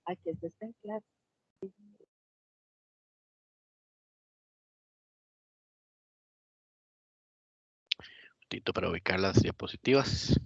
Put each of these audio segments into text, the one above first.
Aquí está en clase. Tito para ubicar las diapositivas.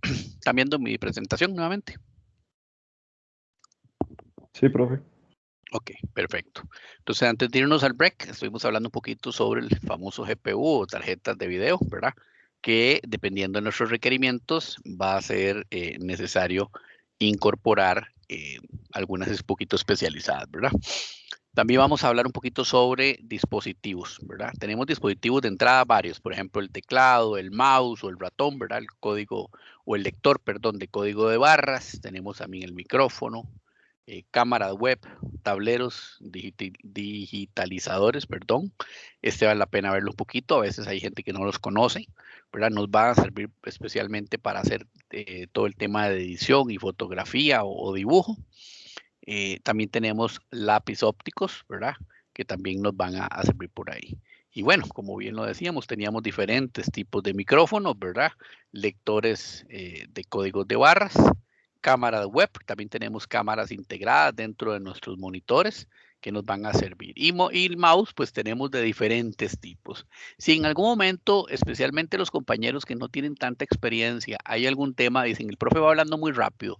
¿Están viendo mi presentación nuevamente? Sí, profe. Ok, perfecto. Entonces, antes de irnos al break, estuvimos hablando un poquito sobre el famoso GPU o tarjetas de video, ¿verdad? Que dependiendo de nuestros requerimientos va a ser necesario incorporar algunas un poquito especializadas, ¿verdad? También vamos a hablar un poquito sobre dispositivos, ¿verdad? Tenemos dispositivos de entrada varios, por ejemplo, el teclado, el mouse o el ratón, ¿verdad? El código o el lector, perdón, de código de barras. Tenemos también el micrófono, cámaras web, tableros, digitalizadores, perdón. Vale la pena verlo un poquito. A veces hay gente que no los conoce, ¿verdad? Nos van a servir especialmente para hacer todo el tema de edición y fotografía o dibujo. También tenemos lápiz ópticos, ¿verdad? Que también nos van a servir por ahí. Y bueno, como bien lo decíamos, teníamos diferentes tipos de micrófonos, ¿verdad? Lectores de códigos de barras, cámaras web, también tenemos cámaras integradas dentro de nuestros monitores que nos van a servir. Y el mouse, pues tenemos de diferentes tipos. Si en algún momento, especialmente los compañeros que no tienen tanta experiencia, hay algún tema, dicen, el profe va hablando muy rápido,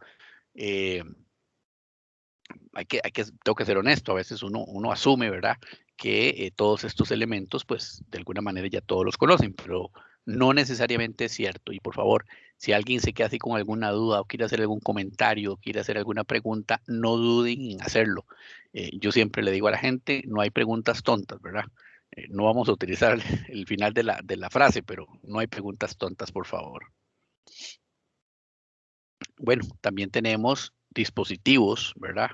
tengo que ser honesto, a veces uno asume, ¿verdad? Que todos estos elementos, pues de alguna manera ya todos los conocen, pero no necesariamente es cierto. Y por favor, si alguien se queda así con alguna duda o quiere hacer algún comentario o quiere hacer alguna pregunta, no duden en hacerlo. Yo siempre le digo a la gente, no hay preguntas tontas, ¿verdad? No vamos a utilizar el final de la frase, pero no hay preguntas tontas, por favor. Bueno, también tenemos dispositivos, ¿verdad?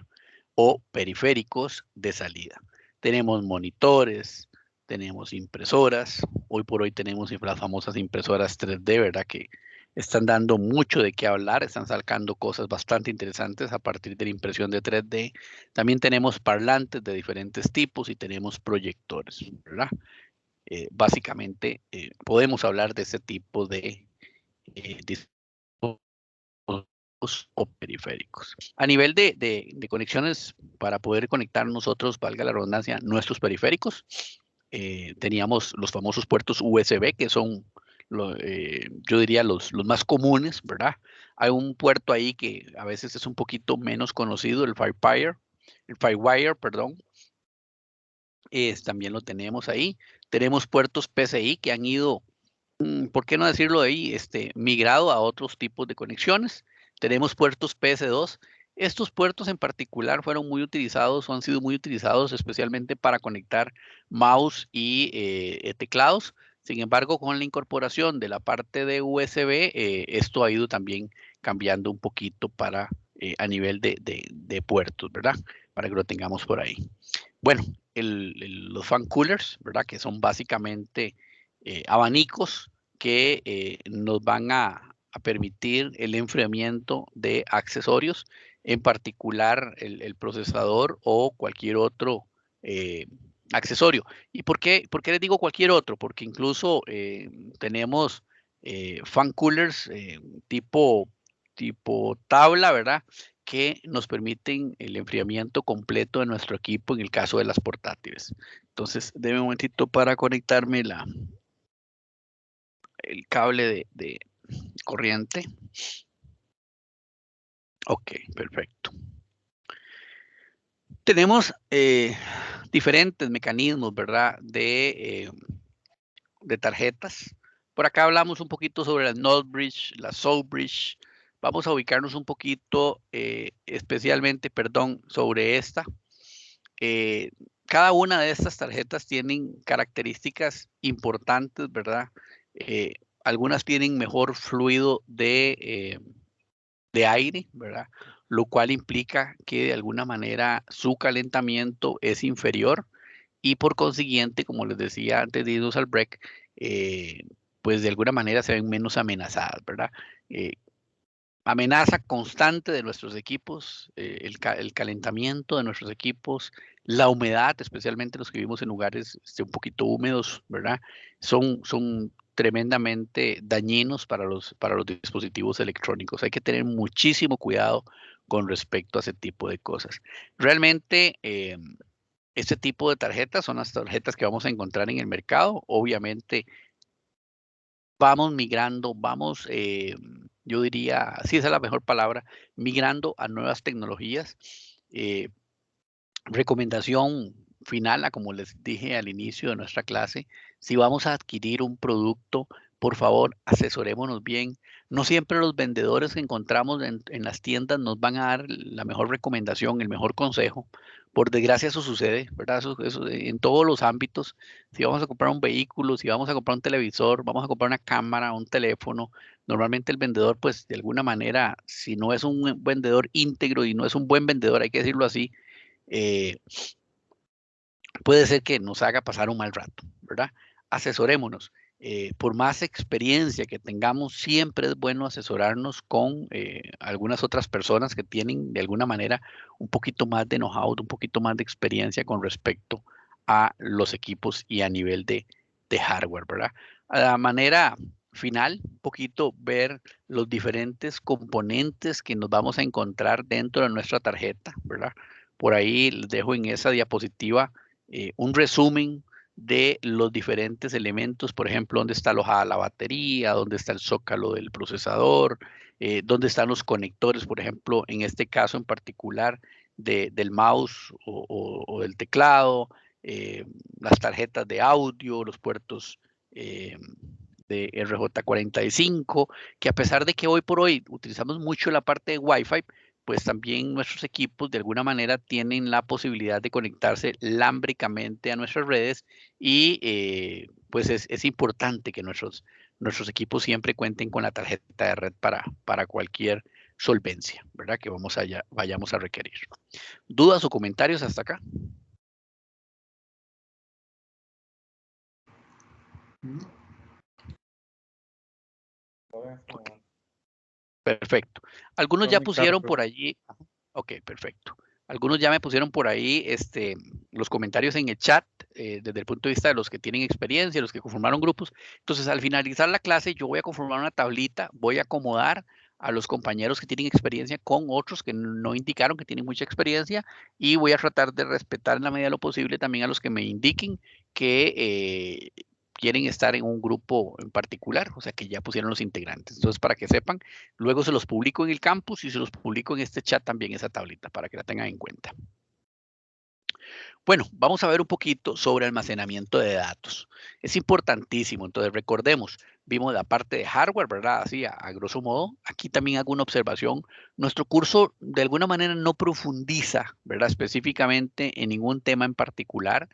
O periféricos de salida. Tenemos monitores, tenemos impresoras. Hoy por hoy tenemos las famosas impresoras 3D, ¿verdad? Que están dando mucho de qué hablar, están sacando cosas bastante interesantes a partir de la impresión de 3D. También tenemos parlantes de diferentes tipos y tenemos proyectores, ¿verdad? Básicamente podemos hablar de ese tipo de dispositivos o periféricos. A nivel de conexiones para poder conectar nosotros, valga la redundancia, nuestros periféricos, teníamos los famosos puertos USB, que son, yo diría, los más comunes, ¿verdad? Hay un puerto ahí que a veces es un poquito menos conocido, el Firewire, perdón. También lo tenemos ahí. Tenemos puertos PCI que han ido, ¿por qué no decirlo ahí? Migrado a otros tipos de conexiones. Tenemos puertos PS2. Estos puertos en particular fueron muy utilizados o han sido muy utilizados especialmente para conectar mouse y teclados. Sin embargo, con la incorporación de la parte de USB, esto ha ido también cambiando un poquito para a nivel de puertos, ¿verdad? Para que lo tengamos por ahí. Bueno, los fan coolers, ¿verdad? Que son básicamente abanicos que nos van a permitir el enfriamiento de accesorios, en particular el procesador o cualquier otro accesorio. ¿Y por qué les digo cualquier otro? Porque incluso tenemos fan coolers tipo tabla, ¿verdad? Que nos permiten el enfriamiento completo de nuestro equipo en el caso de las portátiles. Entonces, déme un momentito para conectarme el cable de corriente. Ok, perfecto. Tenemos diferentes mecanismos, ¿verdad? De tarjetas. Por acá hablamos un poquito sobre las Northbridge, las Southbridge. Vamos a ubicarnos un poquito, especialmente, perdón, sobre esta. Cada una de estas tarjetas tienen características importantes, ¿verdad? Algunas tienen mejor fluido de aire, ¿verdad? Lo cual implica que de alguna manera su calentamiento es inferior y por consiguiente, como les decía antes de irnos al break, pues de alguna manera se ven menos amenazadas, ¿verdad? Eh, Amenaza constante de nuestros equipos, el calentamiento de nuestros equipos, la humedad, especialmente los que vivimos en lugares un poquito húmedos, ¿verdad? Son tremendamente dañinos para los dispositivos electrónicos. Hay que tener muchísimo cuidado con respecto a ese tipo de cosas. Realmente, este tipo de tarjetas son las tarjetas que vamos a encontrar en el mercado. Obviamente, vamos migrando, vamos, yo diría, sí, esa es la mejor palabra, migrando a nuevas tecnologías. Eh, Recomendación final, como les dije al inicio de nuestra clase, si vamos a adquirir un producto, por favor, asesorémonos bien. No siempre los vendedores que encontramos en las tiendas nos van a dar la mejor recomendación, el mejor consejo. Por desgracia eso sucede, ¿verdad? Eso en todos los ámbitos. Si vamos a comprar un vehículo, si vamos a comprar un televisor, vamos a comprar una cámara, un teléfono, normalmente el vendedor, pues de alguna manera, si no es un vendedor íntegro y no es un buen vendedor, hay que decirlo así, eh, puede ser que nos haga pasar un mal rato, ¿verdad? Asesorémonos. Por más experiencia que tengamos, siempre es bueno asesorarnos con algunas otras personas que tienen de alguna manera un poquito más de know-how, un poquito más de experiencia con respecto a los equipos y a nivel de hardware, ¿verdad? A la manera final, un poquito ver los diferentes componentes que nos vamos a encontrar dentro de nuestra tarjeta, ¿verdad? Por ahí les dejo en esa diapositiva un resumen de los diferentes elementos, por ejemplo, dónde está alojada la batería, dónde está el zócalo del procesador, dónde están los conectores, por ejemplo, en este caso en particular del mouse o del teclado, las tarjetas de audio, los puertos eh, de RJ45, que a pesar de que hoy por hoy utilizamos mucho la parte de Wi-Fi, pues también nuestros equipos de alguna manera tienen la posibilidad de conectarse lámbricamente a nuestras redes y pues es importante que nuestros equipos siempre cuenten con la tarjeta de red para cualquier solvencia, ¿verdad? Que vayamos a requerir. ¿Dudas o comentarios hasta acá? Okay, perfecto. Algunos ya pusieron por allí. Ok, perfecto. Algunos ya me pusieron por ahí los comentarios en el chat desde el punto de vista de los que tienen experiencia, los que conformaron grupos. Entonces, al finalizar la clase, yo voy a conformar una tablita, voy a acomodar a los compañeros que tienen experiencia con otros que no indicaron que tienen mucha experiencia y voy a tratar de respetar en la medida de lo posible también a los que me indiquen que quieren estar en un grupo en particular, o sea, que ya pusieron los integrantes. Entonces, para que sepan, luego se los publico en el campus y se los publico en este chat también, esa tablita, para que la tengan en cuenta. Bueno, vamos a ver un poquito sobre almacenamiento de datos. Es importantísimo, entonces recordemos, vimos la parte de hardware, ¿verdad? Así, a grosso modo. Aquí también hago una observación. Nuestro curso de alguna manera no profundiza, ¿verdad? Específicamente en ningún tema en particular.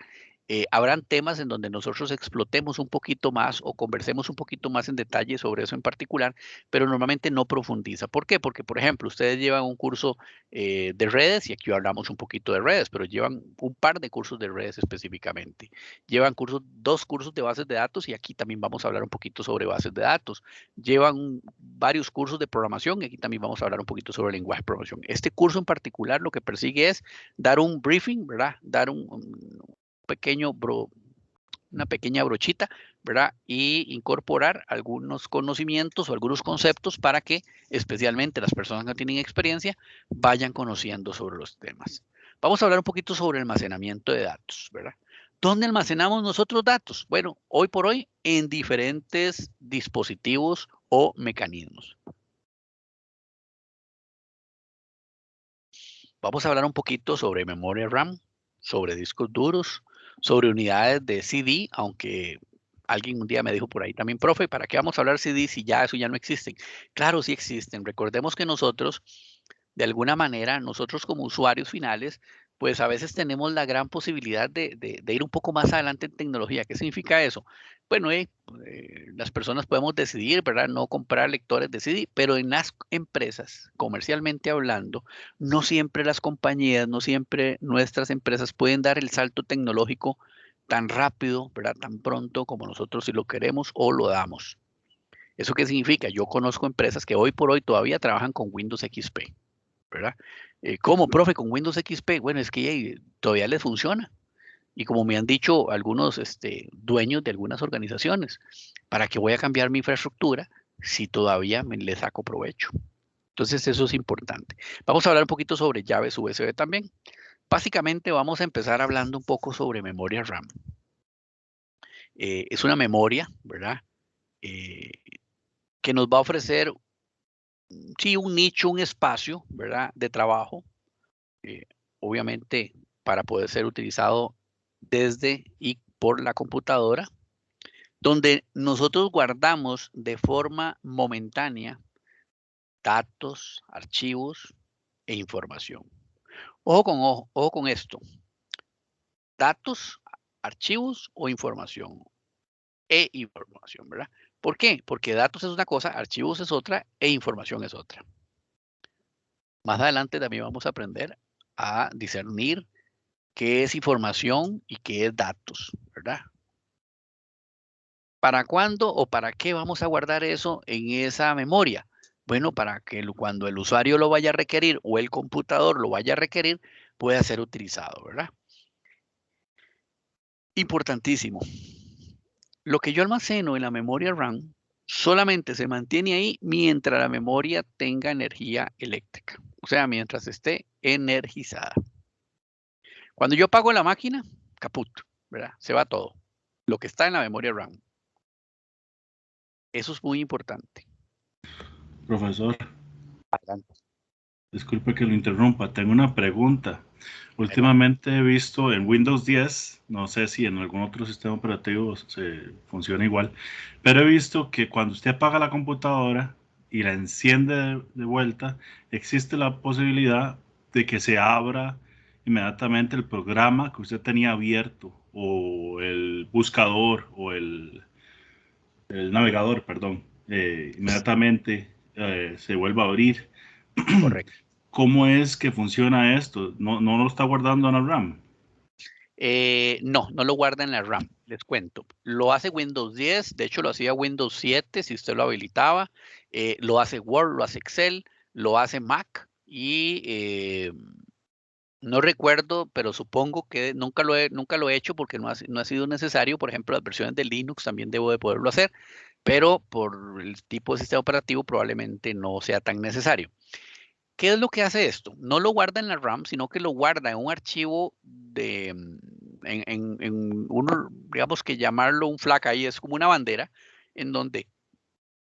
Habrán temas en donde nosotros explotemos un poquito más o conversemos un poquito más en detalle sobre eso en particular, pero normalmente no profundiza. ¿Por qué? Porque, por ejemplo, ustedes llevan un curso de redes y aquí hablamos un poquito de redes, pero llevan un par de cursos de redes específicamente. Llevan dos cursos de bases de datos y aquí también vamos a hablar un poquito sobre bases de datos. Llevan varios cursos de programación y aquí también vamos a hablar un poquito sobre el lenguaje de programación. Este curso en particular lo que persigue es dar un briefing, ¿verdad? Dar pequeño una pequeña brochita, ¿verdad? Y incorporar algunos conocimientos o algunos conceptos para que especialmente las personas que no tienen experiencia vayan conociendo sobre los temas. Vamos a hablar un poquito sobre almacenamiento de datos, ¿verdad? ¿Dónde almacenamos nosotros datos? Bueno, hoy por hoy en diferentes dispositivos o mecanismos. Vamos a hablar un poquito sobre memoria RAM, sobre discos duros, sobre unidades de CD, aunque alguien un día me dijo por ahí también, profe, ¿para qué vamos a hablar CD si ya eso ya no existen? Claro, sí existen. Recordemos que nosotros, de alguna manera, nosotros como usuarios finales, pues a veces tenemos la gran posibilidad de ir un poco más adelante en tecnología. ¿Qué significa eso? Bueno, las personas podemos decidir, ¿verdad? No comprar lectores de CD, pero en las empresas, comercialmente hablando, no siempre las compañías, no siempre nuestras empresas pueden dar el salto tecnológico tan rápido, ¿verdad? Tan pronto como nosotros si lo queremos o lo damos. ¿Eso qué significa? Yo conozco empresas que hoy por hoy todavía trabajan con Windows XP, ¿verdad? ¿Cómo, profe, con Windows XP? Bueno, es que todavía les funciona. Y como me han dicho algunos dueños de algunas organizaciones, ¿para qué voy a cambiar mi infraestructura si todavía le saco provecho? Entonces eso es importante. Vamos a hablar un poquito sobre llaves USB también. Básicamente vamos a empezar hablando un poco sobre memoria RAM. Es una memoria, ¿verdad? Eh, que nos va a ofrecer, sí, un nicho, un espacio, ¿verdad? De trabajo, eh, obviamente para poder ser utilizado desde y por la computadora, donde nosotros guardamos de forma momentánea datos, archivos e información. Ojo con esto, datos, archivos o información e información, ¿verdad? ¿Por qué? Porque datos es una cosa, archivos es otra e información es otra. Más adelante también vamos a aprender a discernir qué es información y qué es datos, ¿verdad? ¿Para cuándo o para qué vamos a guardar eso en esa memoria? Bueno, para que cuando el usuario lo vaya a requerir o el computador lo vaya a requerir, pueda ser utilizado, ¿verdad? Importantísimo. Lo que yo almaceno en la memoria RAM solamente se mantiene ahí mientras la memoria tenga energía eléctrica, o sea, mientras esté energizada. Cuando yo apago la máquina, caput, ¿verdad? Se va todo, lo que está en la memoria RAM. Eso es muy importante. Profesor, Adelante. disculpe que lo interrumpa, tengo una pregunta. Adelante. Últimamente he visto en Windows 10, no sé si en algún otro sistema operativo se funciona igual, pero he visto que cuando usted apaga la computadora y la enciende de vuelta, existe la posibilidad de que se abra inmediatamente el programa que usted tenía abierto o el buscador o el navegador, perdón, inmediatamente se vuelva a abrir. Correcto. ¿Cómo es que funciona esto? ¿No lo está guardando en la RAM? No, no lo guarda en la RAM, les cuento. Lo hace Windows 10, de hecho lo hacía Windows 7 si usted lo habilitaba. Lo hace Word, lo hace Excel, lo hace Mac y no recuerdo, pero supongo que nunca lo he hecho porque no ha sido necesario. Por ejemplo, las versiones de Linux también debo de poderlo hacer, pero por el tipo de sistema operativo probablemente no sea tan necesario. ¿Qué es lo que hace esto? No lo guarda en la RAM, sino que lo guarda en un archivo en uno, digamos que llamarlo un FLAC, ahí es como una bandera, en donde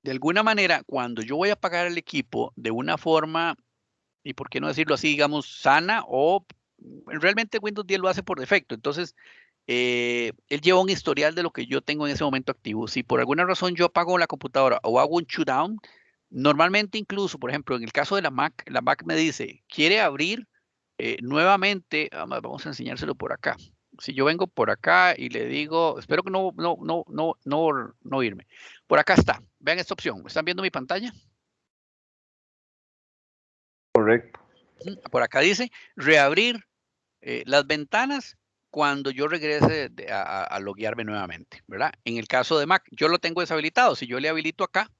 de alguna manera cuando yo voy a apagar el equipo de una forma, y por qué no decirlo así, digamos, sana o realmente Windows 10 lo hace por defecto. Entonces, él lleva un historial de lo que yo tengo en ese momento activo. Si por alguna razón yo apago la computadora o hago un shutdown, normalmente incluso, por ejemplo, en el caso de la Mac me dice, quiere abrir nuevamente, vamos a enseñárselo por acá. Si yo vengo por acá y le digo, espero que no irme. Por acá está. Vean esta opción. ¿Están viendo mi pantalla? Correcto. Por acá dice reabrir las ventanas cuando yo regrese a loguearme nuevamente, ¿verdad? En el caso de Mac, yo lo tengo deshabilitado. Si yo le habilito acá,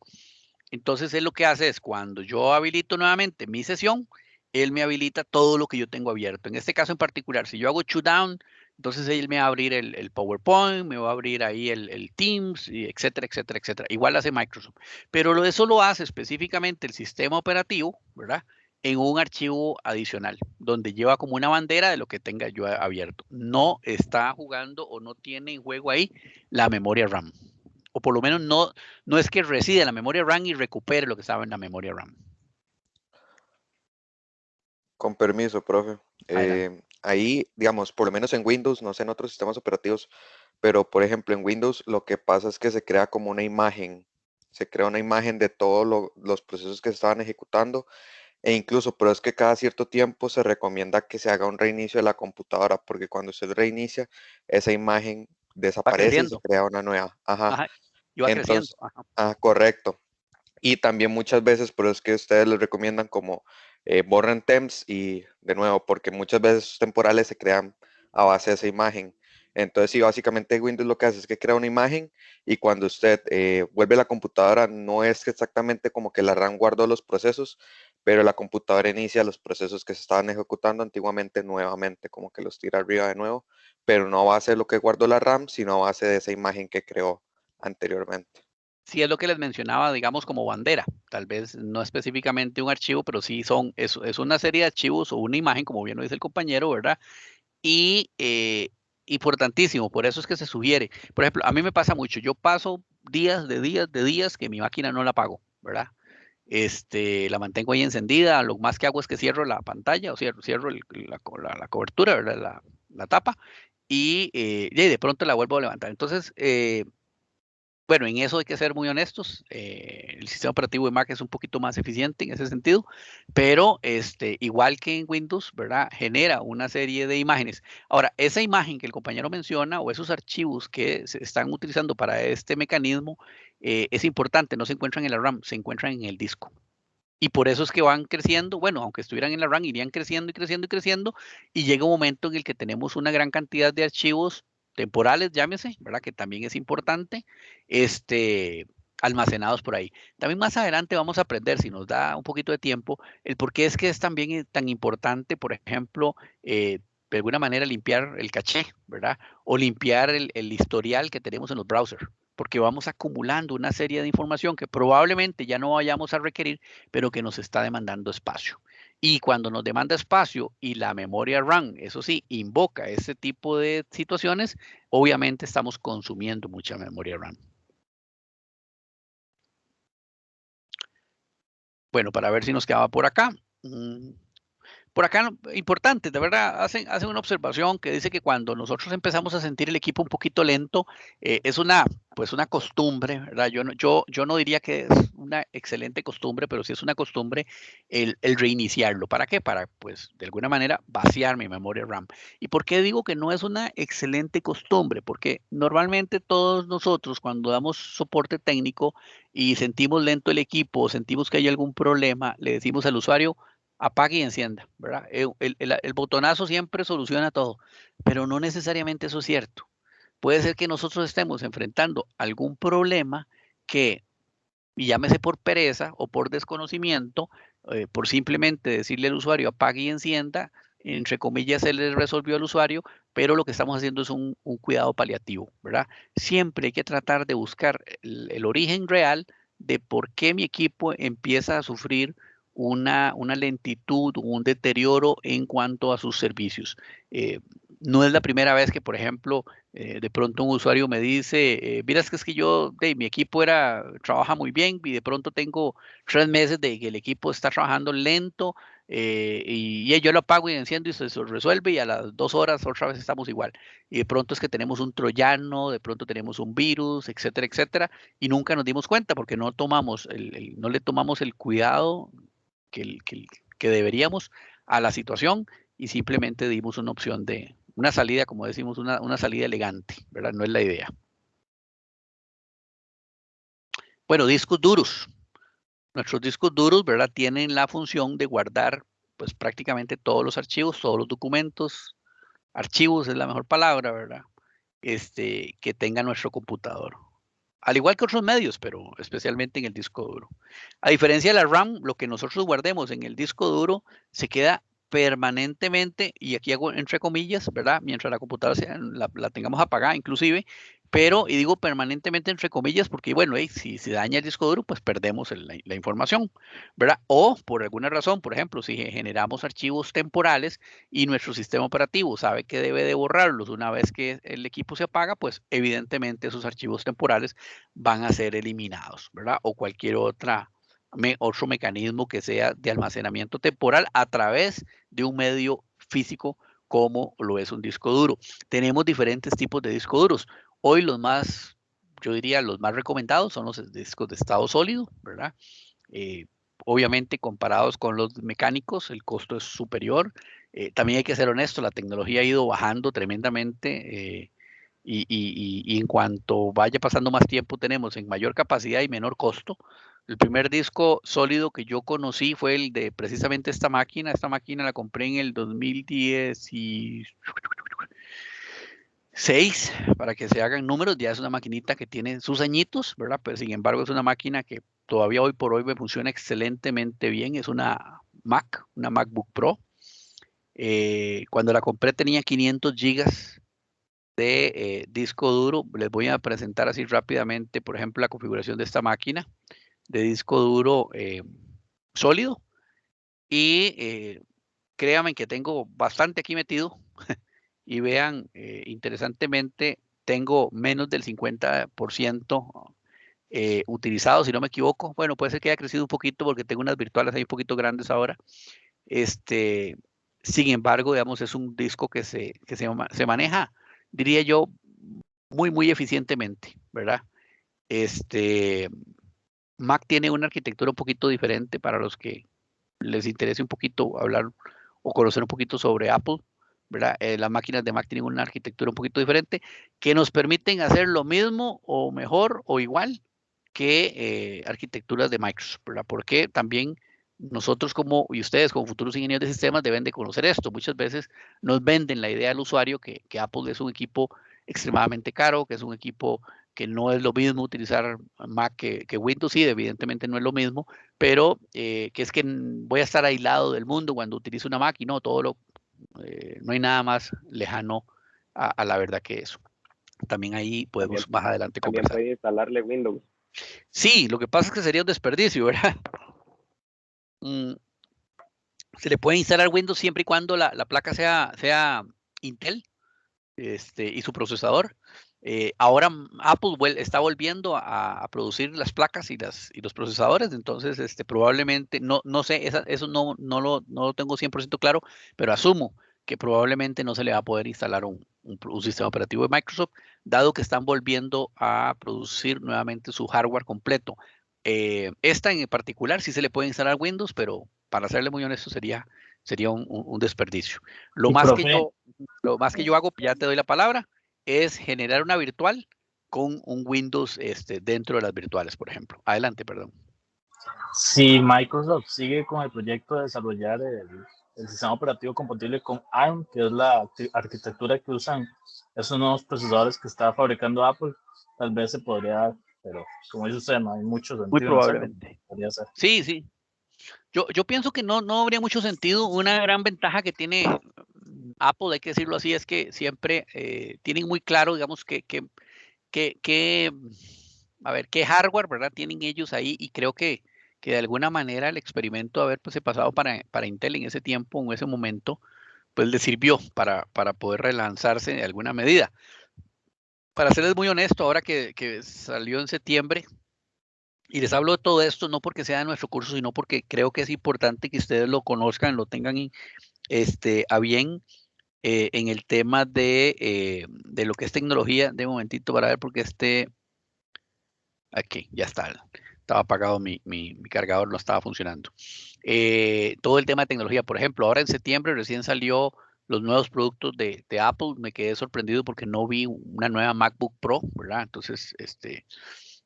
entonces él lo que hace es cuando yo habilito nuevamente mi sesión, él me habilita todo lo que yo tengo abierto. En este caso en particular, si yo hago shutdown, entonces él me va a abrir el PowerPoint, me va a abrir ahí el Teams, y etcétera, etcétera, etcétera. Igual hace Microsoft. Pero eso lo hace específicamente el sistema operativo, ¿verdad? En un archivo adicional, donde lleva como una bandera de lo que tenga yo abierto. No está jugando o no tiene en juego ahí la memoria RAM. O por lo menos no es que reside en la memoria RAM y recupere lo que estaba en la memoria RAM. Con permiso, profe. Adelante. Ahí, digamos, por lo menos en Windows, no sé en otros sistemas operativos, pero por ejemplo en Windows lo que pasa es que se crea como una imagen, se crea una imagen de todos los procesos que se estaban ejecutando e incluso, pero es que cada cierto tiempo se recomienda que se haga un reinicio de la computadora porque cuando usted reinicia, esa imagen Va desaparece y se creciendo. crea una nueva. Ajá. Ajá. Y va creciendo. Entonces, correcto. Y también muchas veces, pero es que ustedes les recomiendan como borren temps y de nuevo, porque muchas veces esos temporales se crean a base de esa imagen. Entonces, sí, básicamente Windows lo que hace es que crea una imagen y cuando usted vuelve la computadora, no es que exactamente como que la RAM guardó los procesos, pero la computadora inicia los procesos que se estaban ejecutando antiguamente nuevamente, como que los tira arriba de nuevo, pero no a base de lo que guardó la RAM, sino a base de esa imagen que creó anteriormente. Sí, es lo que les mencionaba, digamos, como bandera. Tal vez no específicamente un archivo, pero sí es una serie de archivos o una imagen, como bien lo dice el compañero, ¿verdad? Y importantísimo, por eso es que se sugiere. Por ejemplo, a mí me pasa mucho, yo paso días que mi máquina no la apago, ¿verdad? La mantengo ahí encendida, lo más que hago es que cierro la pantalla o cierro la cobertura, ¿verdad? La tapa y de pronto la vuelvo a levantar. Entonces, bueno, en eso hay que ser muy honestos. El sistema operativo de Mac es un poquito más eficiente en ese sentido, pero igual que en Windows, ¿verdad? Genera una serie de imágenes. Ahora, esa imagen que el compañero menciona o esos archivos que se están utilizando para este mecanismo es importante, no se encuentran en la RAM, se encuentran en el disco. Y por eso es que van creciendo, bueno, aunque estuvieran en la RAM, irían creciendo y creciendo y creciendo, y llega un momento en el que tenemos una gran cantidad de archivos temporales, llámese, ¿verdad? Que también es importante, este, almacenados por ahí. También más adelante vamos a aprender, si nos da un poquito de tiempo, el por qué es que es también tan importante, por ejemplo, de alguna manera limpiar el caché, ¿verdad? O limpiar el historial que tenemos en los browsers, porque vamos acumulando una serie de información que probablemente ya no vayamos a requerir pero que nos está demandando espacio. Y cuando nos demanda espacio y la memoria RAM, eso sí, invoca ese tipo de situaciones, obviamente estamos consumiendo mucha memoria RAM. Bueno, para ver si nos quedaba por acá. Por acá, importante, de verdad, hacen una observación que dice que cuando nosotros empezamos a sentir el equipo un poquito lento, es pues una costumbre, ¿verdad? Yo no diría que es una excelente costumbre, pero sí es una costumbre el reiniciarlo. ¿Para qué? Para, pues, de alguna manera, vaciar mi memoria RAM. ¿Y por qué digo que no es una excelente costumbre? Porque normalmente todos nosotros, cuando damos soporte técnico y sentimos lento el equipo, sentimos que hay algún problema, le decimos al usuario, apague y encienda, ¿verdad? El botonazo siempre soluciona todo, pero no necesariamente eso es cierto. Puede ser que nosotros estemos enfrentando algún problema que, y llámese por pereza o por desconocimiento, por simplemente decirle al usuario apague y encienda, entre comillas se le resolvió al usuario, pero lo que estamos haciendo es un cuidado paliativo, ¿verdad? Siempre hay que tratar de buscar el origen real de por qué mi equipo empieza a sufrir una lentitud, un deterioro en cuanto a sus servicios. Eh, no es la primera vez que, por ejemplo, de pronto un usuario me dice, mira, es que yo, mi equipo trabaja muy bien y de pronto tengo 3 meses de que el equipo está trabajando lento y yo lo apago y enciendo y se resuelve y a las 2 horas otra vez estamos igual. Y de pronto es que tenemos un troyano, de pronto tenemos un virus, etcétera, etcétera, y nunca nos dimos cuenta porque no le tomamos el cuidado que, que deberíamos a la situación y simplemente dimos una opción de una salida, como decimos, una salida elegante, ¿verdad? No es la idea. Bueno, discos duros. Nuestros discos duros, ¿verdad? Tienen la función de guardar, pues prácticamente todos los archivos, todos los documentos, archivos es la mejor palabra, ¿verdad? Que tenga nuestro computador. Al igual que otros medios, pero especialmente en el disco duro. A diferencia de la RAM, lo que nosotros guardemos en el disco duro se queda permanentemente, y aquí hago entre comillas, ¿verdad? Mientras la computadora la tengamos apagada inclusive, pero, y digo permanentemente entre comillas, porque bueno, si se daña el disco duro, pues perdemos la información, ¿verdad? O por alguna razón, por ejemplo, si generamos archivos temporales y nuestro sistema operativo sabe que debe de borrarlos una vez que el equipo se apaga, pues evidentemente esos archivos temporales van a ser eliminados, ¿verdad? O cualquier otro mecanismo que sea de almacenamiento temporal a través de un medio físico como lo es un disco duro. Tenemos diferentes tipos de discos duros. Hoy yo diría, los más recomendados son los discos de estado sólido, ¿verdad? Eh, obviamente comparados con los mecánicos, el costo es superior. También hay que ser honesto, la tecnología ha ido bajando tremendamente y en cuanto vaya pasando más tiempo tenemos en mayor capacidad y menor costo. El primer disco sólido que yo conocí fue el de precisamente esta máquina. Esta máquina la compré en el 2016, para que se hagan números. Ya es una maquinita que tiene sus añitos, ¿verdad? Pero sin embargo es una máquina que todavía hoy por hoy me funciona excelentemente bien. Es una Mac, una MacBook Pro. Cuando la compré tenía 500 gigas de disco duro. Les voy a presentar así rápidamente, por ejemplo, la configuración de esta máquina de disco duro sólido. Y créanme que tengo bastante aquí metido. Y vean, interesantemente, tengo menos del 50% utilizado, si no me equivoco. Bueno, puede ser que haya crecido un poquito porque tengo unas virtuales ahí un poquito grandes ahora. Sin embargo, digamos, es un disco que se maneja, diría yo, muy eficientemente, ¿verdad? Mac tiene una arquitectura un poquito diferente para los que les interese un poquito hablar o conocer un poquito sobre Apple, ¿verdad? Las máquinas de Mac tienen una arquitectura un poquito diferente que nos permiten hacer lo mismo o mejor o igual que arquitecturas de Microsoft, ¿verdad? Porque también nosotros y ustedes como futuros ingenieros de sistemas deben de conocer esto. Muchas veces nos venden la idea al usuario que Apple es un equipo extremadamente caro, que es un equipo que no es lo mismo utilizar Mac que Windows, sí, evidentemente no es lo mismo, pero que es que voy a estar aislado del mundo cuando utilizo una Mac y no, no hay nada más lejano a la verdad que eso. También ahí podemos más adelante También conversar. puede instalarle Windows. Sí, lo que pasa es que sería un desperdicio, ¿verdad? Se le puede instalar Windows siempre y cuando la placa sea Intel y su procesador. Ahora Apple está volviendo a producir las placas y los procesadores, entonces probablemente, no sé, eso no lo tengo 100% claro, pero asumo que probablemente no se le va a poder instalar un sistema operativo de Microsoft, dado que están volviendo a producir nuevamente su hardware completo. Esta en particular sí se le puede instalar Windows, pero para serle muy honesto sería un desperdicio. Lo más que yo hago, ya te doy la palabra, es generar una virtual con un Windows dentro de las virtuales, por ejemplo. Adelante, perdón. Si Microsoft sigue con el proyecto de desarrollar el sistema operativo compatible con ARM, que es la arquitectura que usan esos nuevos procesadores que está fabricando Apple, tal vez se podría dar, pero como dice usted, no hay mucho sentido. Muy probablemente. En hacerlo, podría ser. Sí. Yo pienso que no habría mucho sentido. Una gran ventaja que tiene Apple, hay que decirlo así, es que siempre tienen muy claro, digamos, a ver, qué hardware, ¿verdad? Tienen ellos ahí y creo que de alguna manera el experimento haber pues, pasado para Intel en ese tiempo, en ese momento, pues le sirvió para poder relanzarse de alguna medida. Para serles muy honesto, ahora que salió en septiembre, y les hablo de todo esto no porque sea de nuestro curso, sino porque creo que es importante que ustedes lo conozcan, lo tengan a bien en el tema de lo que es tecnología. De un momentito para ver porque aquí ya está, estaba apagado mi cargador, no estaba funcionando. Todo el tema de tecnología, por ejemplo, ahora en septiembre recién salió los nuevos productos de Apple. Me quedé sorprendido porque no vi una nueva MacBook Pro, ¿verdad? Entonces,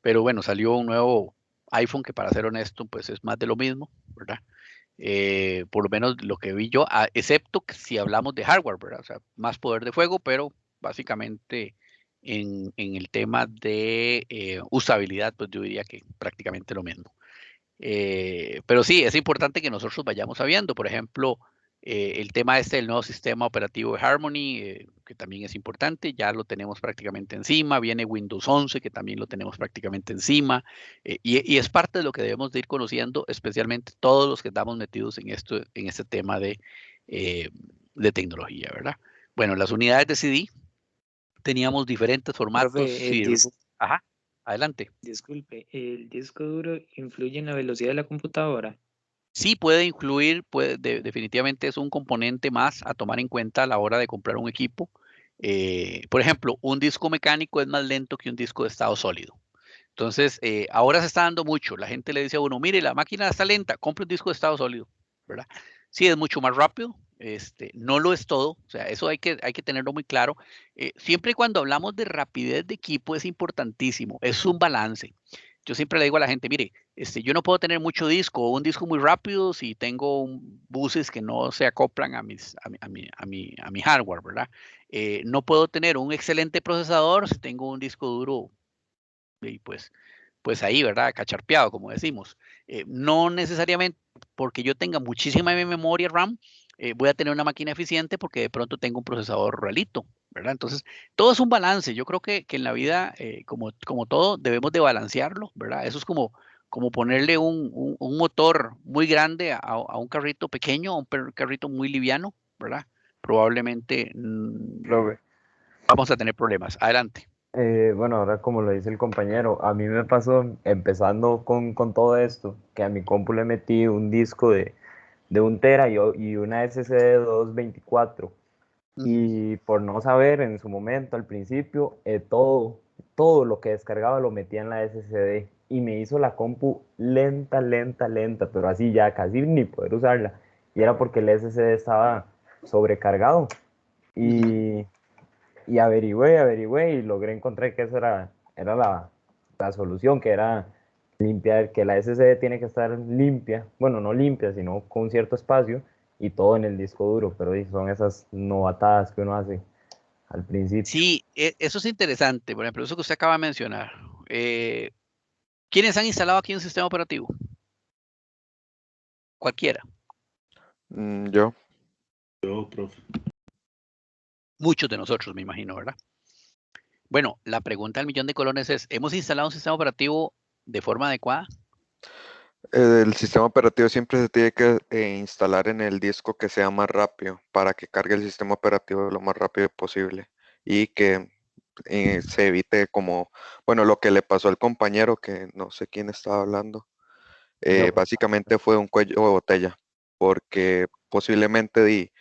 pero bueno, salió un nuevo iPhone que para ser honesto, pues es más de lo mismo, ¿verdad? Por lo menos lo que vi yo, excepto que si hablamos de hardware, ¿verdad? O sea, más poder de fuego, pero básicamente en el tema de usabilidad, pues yo diría que prácticamente lo mismo. Pero sí, es importante que nosotros vayamos sabiendo, por ejemplo, el tema del nuevo sistema operativo de Harmony, que también es importante, ya lo tenemos prácticamente encima, viene Windows 11, que también lo tenemos prácticamente encima, y es parte de lo que debemos de ir conociendo, especialmente todos los que estamos metidos en este tema de tecnología, ¿verdad? Bueno, las unidades de CD teníamos diferentes formatos. Profe, Ajá, adelante. disculpe, ¿el disco duro influye en la velocidad de la computadora? Sí puede influir, definitivamente es un componente más a tomar en cuenta a la hora de comprar un equipo. Por ejemplo, un disco mecánico es más lento que un disco de estado sólido. Entonces, ahora se está dando mucho. La gente le dice a uno, mire, la máquina está lenta, compre un disco de estado sólido, ¿verdad? Sí, es mucho más rápido, No lo es todo, o sea, eso hay que tenerlo muy claro. Siempre y cuando hablamos de rapidez de equipo es importantísimo, es un balance. Yo siempre le digo a la gente, mire, yo no puedo tener mucho disco o un disco muy rápido si tengo buses que no se acoplan a mi hardware, ¿verdad? No puedo tener un excelente procesador si tengo un disco duro y pues ahí, ¿verdad? Cacharpeado, como decimos. No necesariamente porque yo tenga muchísima memoria RAM, voy a tener una máquina eficiente porque de pronto tengo un procesador realito, ¿verdad? Entonces, todo es un balance. Yo creo que en la vida, como todo, debemos de balancearlo, ¿verdad? Eso es como ponerle un motor muy grande a un carrito pequeño, a un carrito muy liviano, ¿verdad? Probablemente Profe, vamos a tener problemas. Adelante. bueno, ahora como lo dice el compañero, a mí me pasó empezando con todo esto, que a mi compu le metí un disco de 1 tera y una SSD de 224. Y por no saber en su momento, al principio, todo lo que descargaba lo metía en la SSD y me hizo la compu lenta, lenta, lenta, pero así ya casi ni poder usarla. Y era porque el SSD estaba sobrecargado. Y, y averigüé y logré encontrar que esa era la solución, que era limpiar, que la SSD tiene que estar limpia, bueno, no limpia, sino con cierto espacio y todo en el disco duro, pero son esas novatadas que uno hace al principio. Sí, eso es interesante. Por ejemplo, eso que usted acaba de mencionar. ¿Quiénes han instalado aquí un sistema operativo? Cualquiera. Yo, Yo, profe. Muchos de nosotros, me imagino, ¿verdad? Bueno, la pregunta del millón de colones es, ¿hemos instalado un sistema operativo de forma adecuada? el sistema operativo siempre se tiene que instalar en el disco que sea más rápido para que cargue el sistema operativo lo más rápido posible y que se evite como, bueno, lo que le pasó al compañero, que no sé quién estaba hablando, Yo, básicamente fue un cuello de botella, porque posiblemente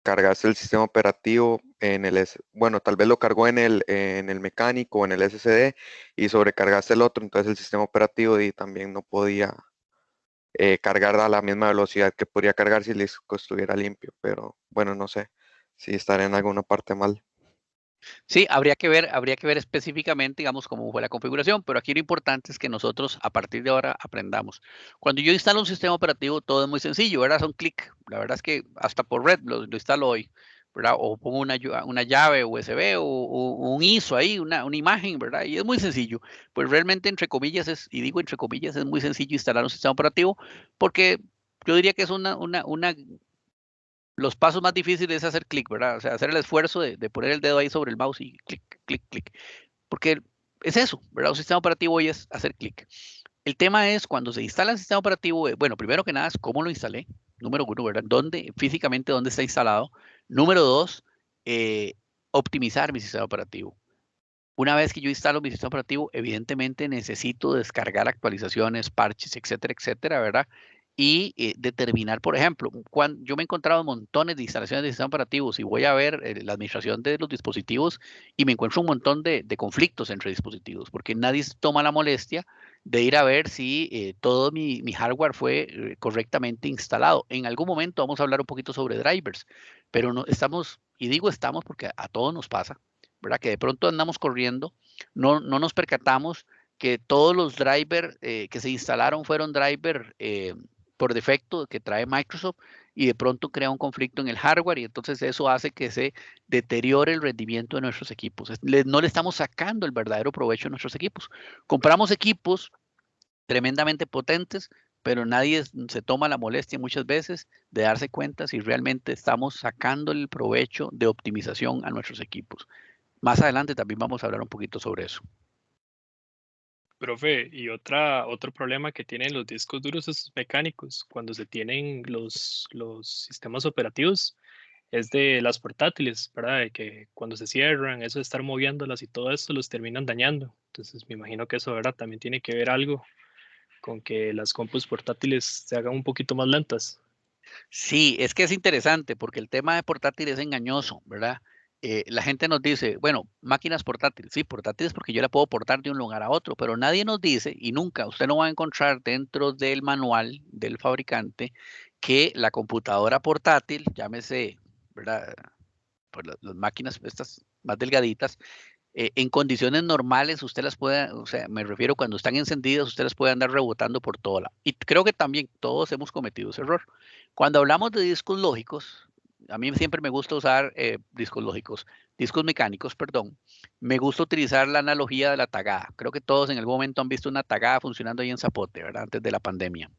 cargaste el sistema operativo en bueno, tal vez lo cargó en el mecánico o en el SSD y sobrecargaste el otro, entonces el sistema operativo también no podía cargar a la misma velocidad que podría cargar si el disco estuviera limpio, pero bueno, no sé si estaré en alguna parte mal. Sí, habría que ver específicamente, digamos, cómo fue la configuración, pero aquí lo importante es que nosotros a partir de ahora aprendamos. Cuando yo instalo un sistema operativo, todo es muy sencillo, ¿verdad? Son clic. La verdad es que hasta por red lo instalo hoy, ¿verdad? O pongo una llave USB o un ISO ahí, una imagen, ¿verdad? Y es muy sencillo. Pues realmente, entre comillas, y digo entre comillas, es muy sencillo instalar un sistema operativo porque yo diría que es los pasos más difíciles es hacer clic, ¿verdad? O sea, hacer el esfuerzo de poner el dedo ahí sobre el mouse y clic, clic, clic. Porque es eso, ¿verdad? Un sistema operativo hoy es hacer clic. El tema es cuando se instala el sistema operativo, bueno, primero que nada es cómo lo instalé. Número uno, ¿verdad? Físicamente, dónde está instalado. Número dos, optimizar mi sistema operativo. Una vez que yo instalo mi sistema operativo, evidentemente necesito descargar actualizaciones, parches, etcétera, ¿verdad? Y determinar, por ejemplo, cuando yo me he encontrado montones de instalaciones de sistemas operativos y voy a ver la administración de los dispositivos y me encuentro un montón de conflictos entre dispositivos, porque nadie toma la molestia de ir a ver si todo mi hardware fue correctamente instalado. En algún momento vamos a hablar un poquito sobre drivers, pero no estamos, y digo estamos porque a todos nos pasa, ¿verdad? Que de pronto andamos corriendo, no nos percatamos que todos los drivers que se instalaron fueron drivers por defecto que trae Microsoft y de pronto crea un conflicto en el hardware y entonces eso hace que se deteriore el rendimiento de nuestros equipos. No le estamos sacando el verdadero provecho a nuestros equipos. Compramos equipos tremendamente potentes, pero nadie se toma la molestia muchas veces de darse cuenta si realmente estamos sacando el provecho de optimización a nuestros equipos. Más adelante también vamos a hablar un poquito sobre eso. Profe, y otro problema que tienen los discos duros esos mecánicos cuando se tienen los sistemas operativos es de las portátiles, ¿verdad? De que cuando se cierran, eso de estar moviéndolas y todo esto los terminan dañando. Entonces me imagino que eso, ¿verdad? También tiene que ver algo con que las compus portátiles se hagan un poquito más lentas. Sí, es que es interesante porque el tema de portátil es engañoso, ¿verdad? La gente nos dice, bueno, máquinas portátiles, sí, portátiles porque yo la puedo portar de un lugar a otro, pero nadie nos dice y nunca, usted no va a encontrar dentro del manual del fabricante que la computadora portátil, llámese, ¿verdad? Pues las máquinas estas más delgaditas, en condiciones normales usted las puede, o sea, me refiero cuando están encendidas, usted las puede andar rebotando por todo lado. Y creo que también todos hemos cometido ese error. Cuando hablamos de discos lógicos, a mí siempre me gusta usar discos mecánicos, perdón. Me gusta utilizar la analogía de la tagada. Creo que todos en algún momento han visto una tagada funcionando ahí en Zapote, ¿verdad? Antes de la pandemia.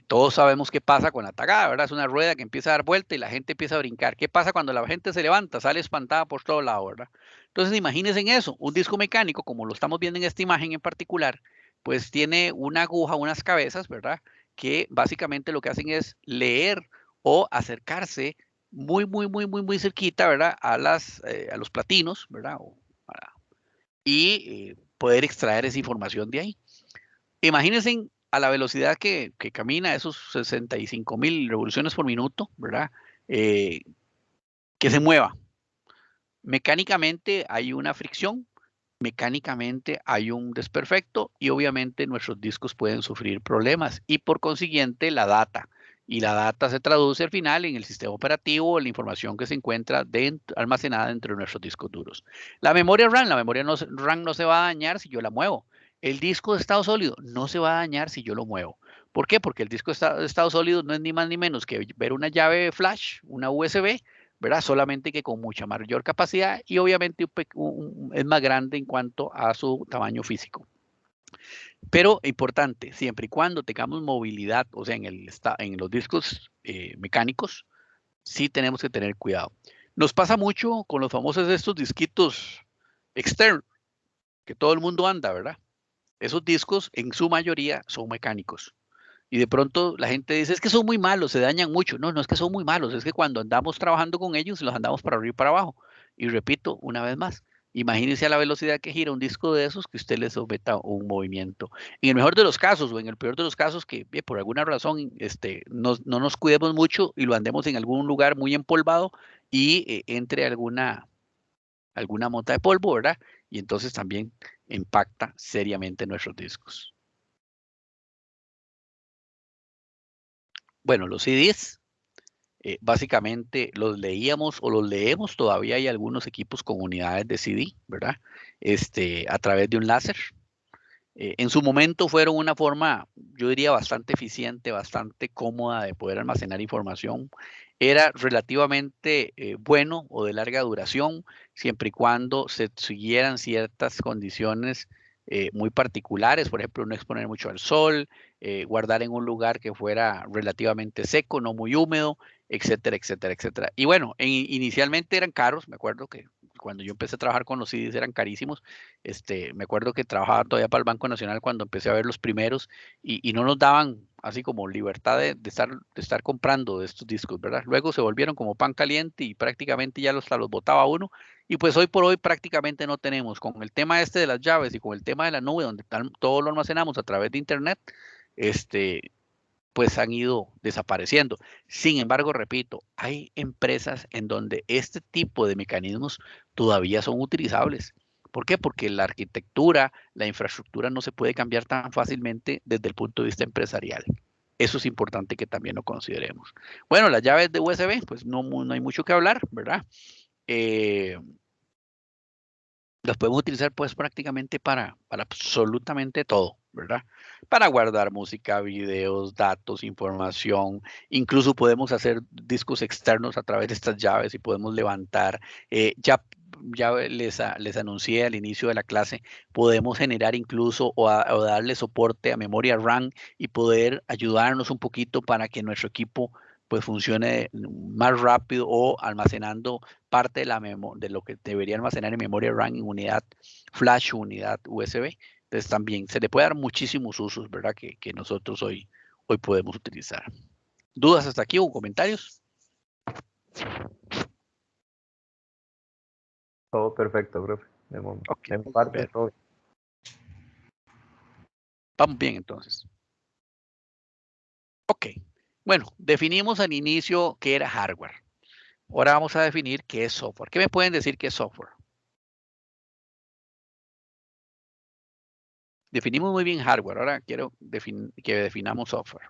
Todos sabemos qué pasa con la tagada, ¿verdad? Es una rueda que empieza a dar vuelta y la gente empieza a brincar. ¿Qué pasa cuando la gente se levanta? Sale espantada por todo lado, ¿verdad? Entonces, imagínense en eso, un disco mecánico, como lo estamos viendo en esta imagen en particular, pues tiene una aguja, unas cabezas, ¿verdad? Que básicamente lo que hacen es leer o acercarse muy cerquita, ¿verdad? A los platinos, ¿verdad? Y poder extraer esa información de ahí. Imagínense a la velocidad que camina, esos 65.000 revoluciones por minuto, ¿verdad? Que se mueva. Mecánicamente hay una fricción, mecánicamente hay un desperfecto y obviamente nuestros discos pueden sufrir problemas y por consiguiente la data. Y la data se traduce al final en el sistema operativo, en la información que se encuentra almacenada dentro de nuestros discos duros. La memoria RAM no se va a dañar si yo la muevo. El disco de estado sólido no se va a dañar si yo lo muevo. ¿Por qué? Porque el disco de estado sólido no es ni más ni menos que ver una llave flash, una USB, ¿verdad? Solamente que con mucha mayor capacidad y obviamente es más grande en cuanto a su tamaño físico. Pero importante, siempre y cuando tengamos movilidad, o sea, en los discos mecánicos, sí tenemos que tener cuidado. Nos pasa mucho con los famosos estos disquitos externos, que todo el mundo anda, ¿verdad? Esos discos en su mayoría son mecánicos. Y de pronto la gente dice, es que son muy malos, se dañan mucho. No, no es que son muy malos, es que cuando andamos trabajando con ellos, los andamos para arriba y para abajo. Y repito, una vez más, imagínese a la velocidad que gira un disco de esos que usted le someta un movimiento. En el mejor de los casos, o en el peor de los casos, que por alguna razón no nos cuidemos mucho y lo andemos en algún lugar muy empolvado y entre alguna mota de polvo, ¿verdad? Y entonces también impacta seriamente nuestros discos. Bueno, los CDs, básicamente los leíamos o los leemos, todavía hay algunos equipos con unidades de CD, ¿verdad? A través de un láser. En su momento fueron una forma, yo diría, bastante eficiente, bastante cómoda de poder almacenar información. Era relativamente bueno o de larga duración, siempre y cuando se siguieran ciertas condiciones muy particulares, por ejemplo, no exponer mucho al sol, guardar en un lugar que fuera relativamente seco, no muy húmedo, etcétera, etcétera, etcétera. Y bueno, inicialmente eran caros, me acuerdo que cuando yo empecé a trabajar con los CDs eran carísimos. Me acuerdo que trabajaba todavía para el Banco Nacional cuando empecé a ver los primeros y no nos daban así como libertad de estar comprando de estos discos, ¿verdad? Luego se volvieron como pan caliente y prácticamente ya hasta los botaba uno. Y pues hoy por hoy prácticamente no tenemos. Con el tema de las llaves y con el tema de la nube, donde todo lo almacenamos a través de Internet, pues han ido desapareciendo. Sin embargo, repito, hay empresas en donde este tipo de mecanismos todavía son utilizables. ¿Por qué? Porque la arquitectura, la infraestructura no se puede cambiar tan fácilmente desde el punto de vista empresarial. Eso es importante que también lo consideremos. Bueno, las llaves de USB, pues no hay mucho que hablar, ¿verdad? Las podemos utilizar pues prácticamente para absolutamente todo, ¿verdad? Para guardar música, videos, datos, información. Incluso podemos hacer discos externos a través de estas llaves y podemos levantar. Ya les anuncié al inicio de la clase, podemos generar incluso o darle soporte a memoria RAM y poder ayudarnos un poquito para que nuestro equipo pues funcione más rápido o almacenando parte de lo que debería almacenar en memoria RAM en unidad flash o unidad USB. Entonces también se le puede dar muchísimos usos, ¿verdad? Que nosotros hoy podemos utilizar. ¿Dudas hasta aquí o comentarios? Todo perfecto, profe. Okay, En parte todo. Vamos bien entonces. Ok. Bueno, definimos al inicio qué era hardware. Ahora vamos a definir qué es software. ¿Qué me pueden decir qué es software? Definimos muy bien hardware. Ahora quiero que definamos software.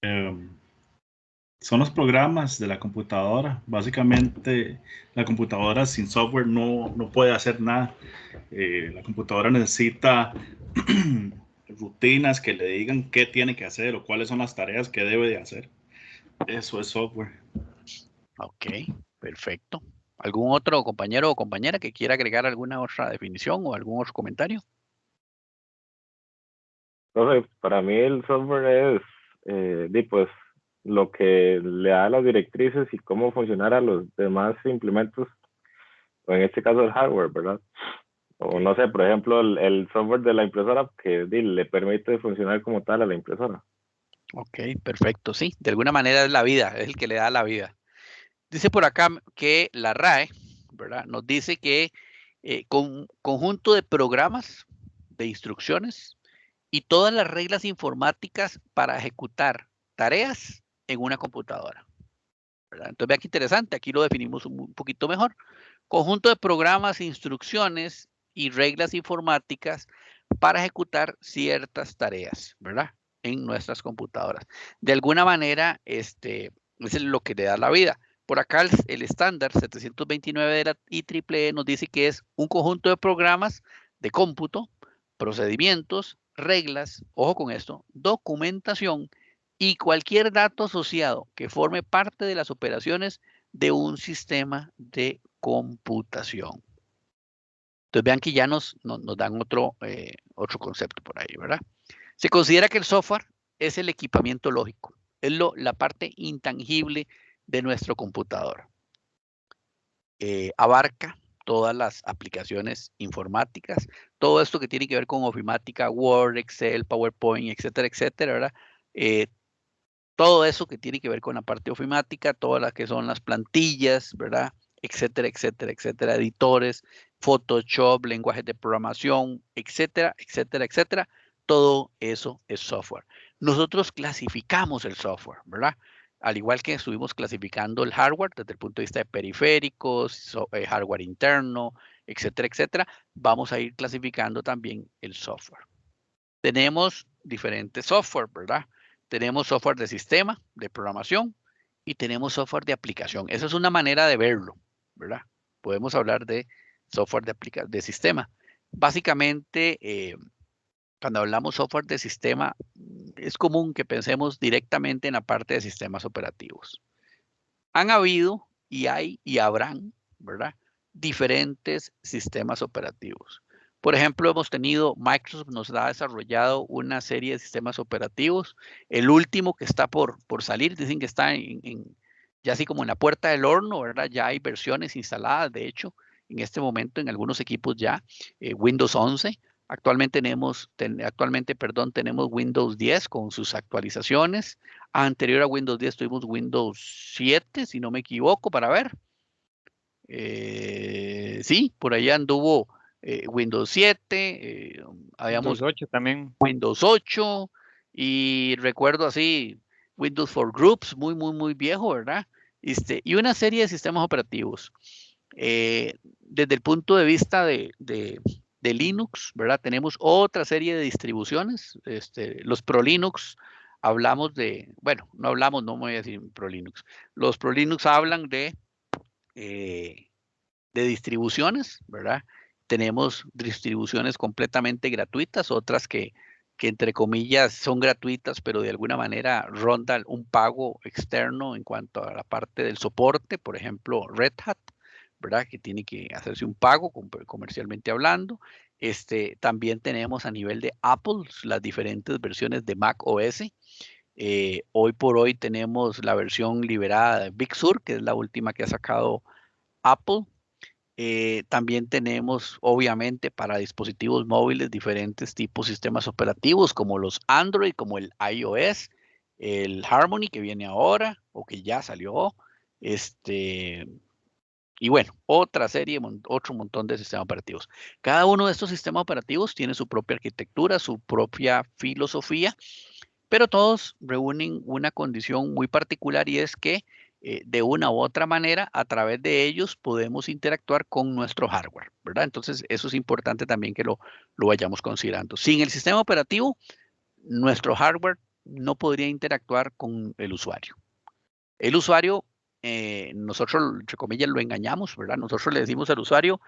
Son los programas de la computadora. Básicamente, la computadora sin software no puede hacer nada. La computadora necesita rutinas que le digan qué tiene que hacer o cuáles son las tareas que debe de hacer. Eso es software. Ok, perfecto. ¿Algún otro compañero o compañera que quiera agregar alguna otra definición o algún otro comentario? Entonces, para mí el software es, pues, lo que le da las directrices y cómo funcionar a los demás implementos, o en este caso el hardware, ¿verdad? O no sé, por ejemplo, el software de la impresora que le permite funcionar como tal a la impresora. Ok, perfecto, sí. De alguna manera es la vida, es el que le da la vida. Dice por acá que la RAE, ¿verdad? Nos dice que con conjunto de programas, de instrucciones y todas las reglas informáticas para ejecutar tareas en una computadora, ¿verdad? Entonces, vea qué interesante, aquí lo definimos un poquito mejor. Conjunto de programas, instrucciones y reglas informáticas para ejecutar ciertas tareas, ¿verdad? En nuestras computadoras. De alguna manera, es lo que le da la vida. Por acá el estándar 729 de la IEEE nos dice que es un conjunto de programas de cómputo, procedimientos, reglas, ojo con esto, documentación y cualquier dato asociado que forme parte de las operaciones de un sistema de computación. Entonces vean que ya nos dan otro concepto por ahí, ¿verdad? Se considera que el software es el equipamiento lógico, es la parte intangible de nuestro computador. Abarca todas las aplicaciones informáticas, todo esto que tiene que ver con ofimática, Word, Excel, PowerPoint, etcétera, etcétera, ¿verdad? Todo eso que tiene que ver con la parte ofimática, todas las que son las plantillas, ¿verdad? Etcétera, etcétera, etcétera, editores, Photoshop, lenguajes de programación, etcétera, etcétera, etcétera. Todo eso es software. Nosotros clasificamos el software, ¿verdad? Al igual que estuvimos clasificando el hardware desde el punto de vista de periféricos, hardware interno, etcétera, etcétera, vamos a ir clasificando también el software. Tenemos diferentes software, ¿verdad? Tenemos software de sistema, de programación, y tenemos software de aplicación. Esa es una manera de verlo, ¿verdad? Podemos hablar de software de sistema. Básicamente, cuando hablamos software de sistema, es común que pensemos directamente en la parte de sistemas operativos. Han habido y hay y habrán, ¿verdad? Diferentes sistemas operativos. Por ejemplo, hemos tenido, Microsoft nos ha desarrollado una serie de sistemas operativos. El último que está por salir, dicen que está ya así como en la puerta del horno, ¿verdad? Ya hay versiones instaladas, de hecho, en este momento en algunos equipos ya, Windows 11. Actualmente tenemos Windows 10 con sus actualizaciones. Anterior a Windows 10 tuvimos Windows 7, si no me equivoco, para ver. Sí, por allá anduvo Windows 7, habíamos Windows 8 también. Windows 8 y recuerdo así Windows for Groups, muy, muy, muy viejo, ¿verdad? Y una serie de sistemas operativos. Desde el punto de vista de Linux, ¿verdad? Tenemos otra serie de distribuciones. Los ProLinux, no me voy a decir ProLinux. Los ProLinux hablan de distribuciones, ¿verdad? Tenemos distribuciones completamente gratuitas, otras que entre comillas son gratuitas, pero de alguna manera rondan un pago externo en cuanto a la parte del soporte, por ejemplo, Red Hat, ¿verdad? Que tiene que hacerse un pago comercialmente hablando. También tenemos a nivel de Apple las diferentes versiones de Mac OS. Hoy por hoy tenemos la versión liberada de Big Sur, que es la última que ha sacado Apple. También tenemos, obviamente, para dispositivos móviles diferentes tipos de sistemas operativos, como los Android, como el iOS, el Harmony que viene ahora o que ya salió. Y bueno, otro montón de sistemas operativos. Cada uno de estos sistemas operativos tiene su propia arquitectura, su propia filosofía, pero todos reúnen una condición muy particular y es que de una u otra manera, a través de ellos podemos interactuar con nuestro hardware, ¿verdad? Entonces, eso es importante también que lo vayamos considerando. Sin el sistema operativo, nuestro hardware no podría interactuar con el usuario. El usuario, nosotros, entre comillas, lo engañamos, ¿verdad? Nosotros le decimos al usuario,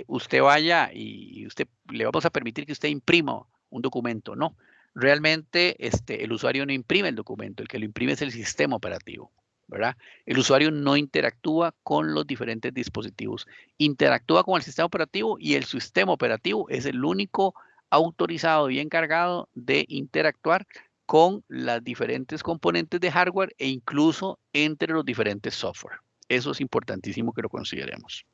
usted vaya y usted le vamos a permitir que usted imprima un documento. No, realmente el usuario no imprime el documento, el que lo imprime es el sistema operativo, ¿verdad? El usuario no interactúa con los diferentes dispositivos, interactúa con el sistema operativo y el sistema operativo es el único autorizado y encargado de interactuar con las diferentes componentes de hardware e incluso entre los diferentes software. Eso es importantísimo que lo consideremos.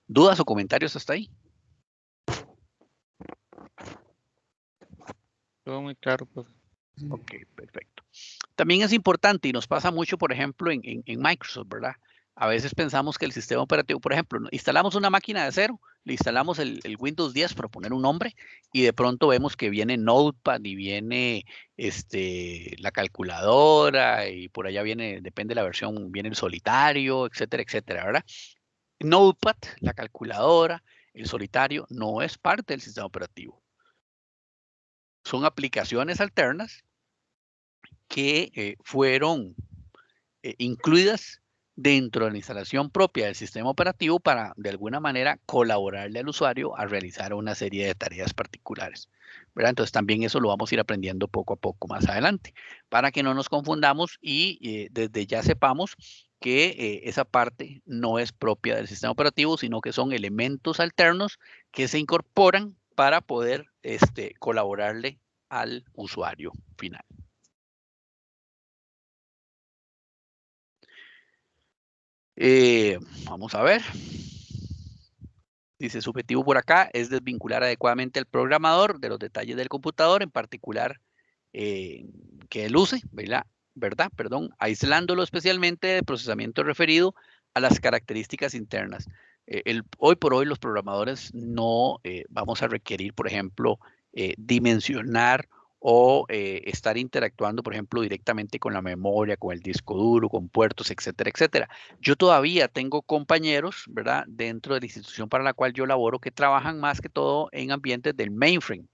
¿Dudas o comentarios hasta ahí? Todo muy claro, profe. Ok, perfecto. También es importante y nos pasa mucho, por ejemplo, en Microsoft, ¿verdad? A veces pensamos que el sistema operativo, por ejemplo, instalamos una máquina de cero, le instalamos el Windows 10 para poner un nombre y de pronto vemos que viene Notepad y viene la calculadora y por allá viene, depende de la versión, viene el solitario, etcétera, etcétera, ¿verdad? Notepad, la calculadora, el solitario no es parte del sistema operativo. Son aplicaciones alternas que fueron incluidas dentro de la instalación propia del sistema operativo para, de alguna manera, colaborarle al usuario a realizar una serie de tareas particulares, ¿verdad? Entonces, también eso lo vamos a ir aprendiendo poco a poco más adelante, para que no nos confundamos y desde ya sepamos que esa parte no es propia del sistema operativo, sino que son elementos alternos que se incorporan para poder colaborarle al usuario final. Vamos a ver. Dice, su objetivo por acá es desvincular adecuadamente al programador de los detalles del computador, en particular que él use, ¿verdad? Perdón, aislándolo especialmente del procesamiento referido a las características internas. Hoy por hoy los programadores no vamos a requerir, por ejemplo, dimensionar o estar interactuando, por ejemplo, directamente con la memoria, con el disco duro, con puertos, etcétera, etcétera. Yo todavía tengo compañeros, ¿verdad?, dentro de la institución para la cual yo laboro que trabajan más que todo en ambientes del mainframe.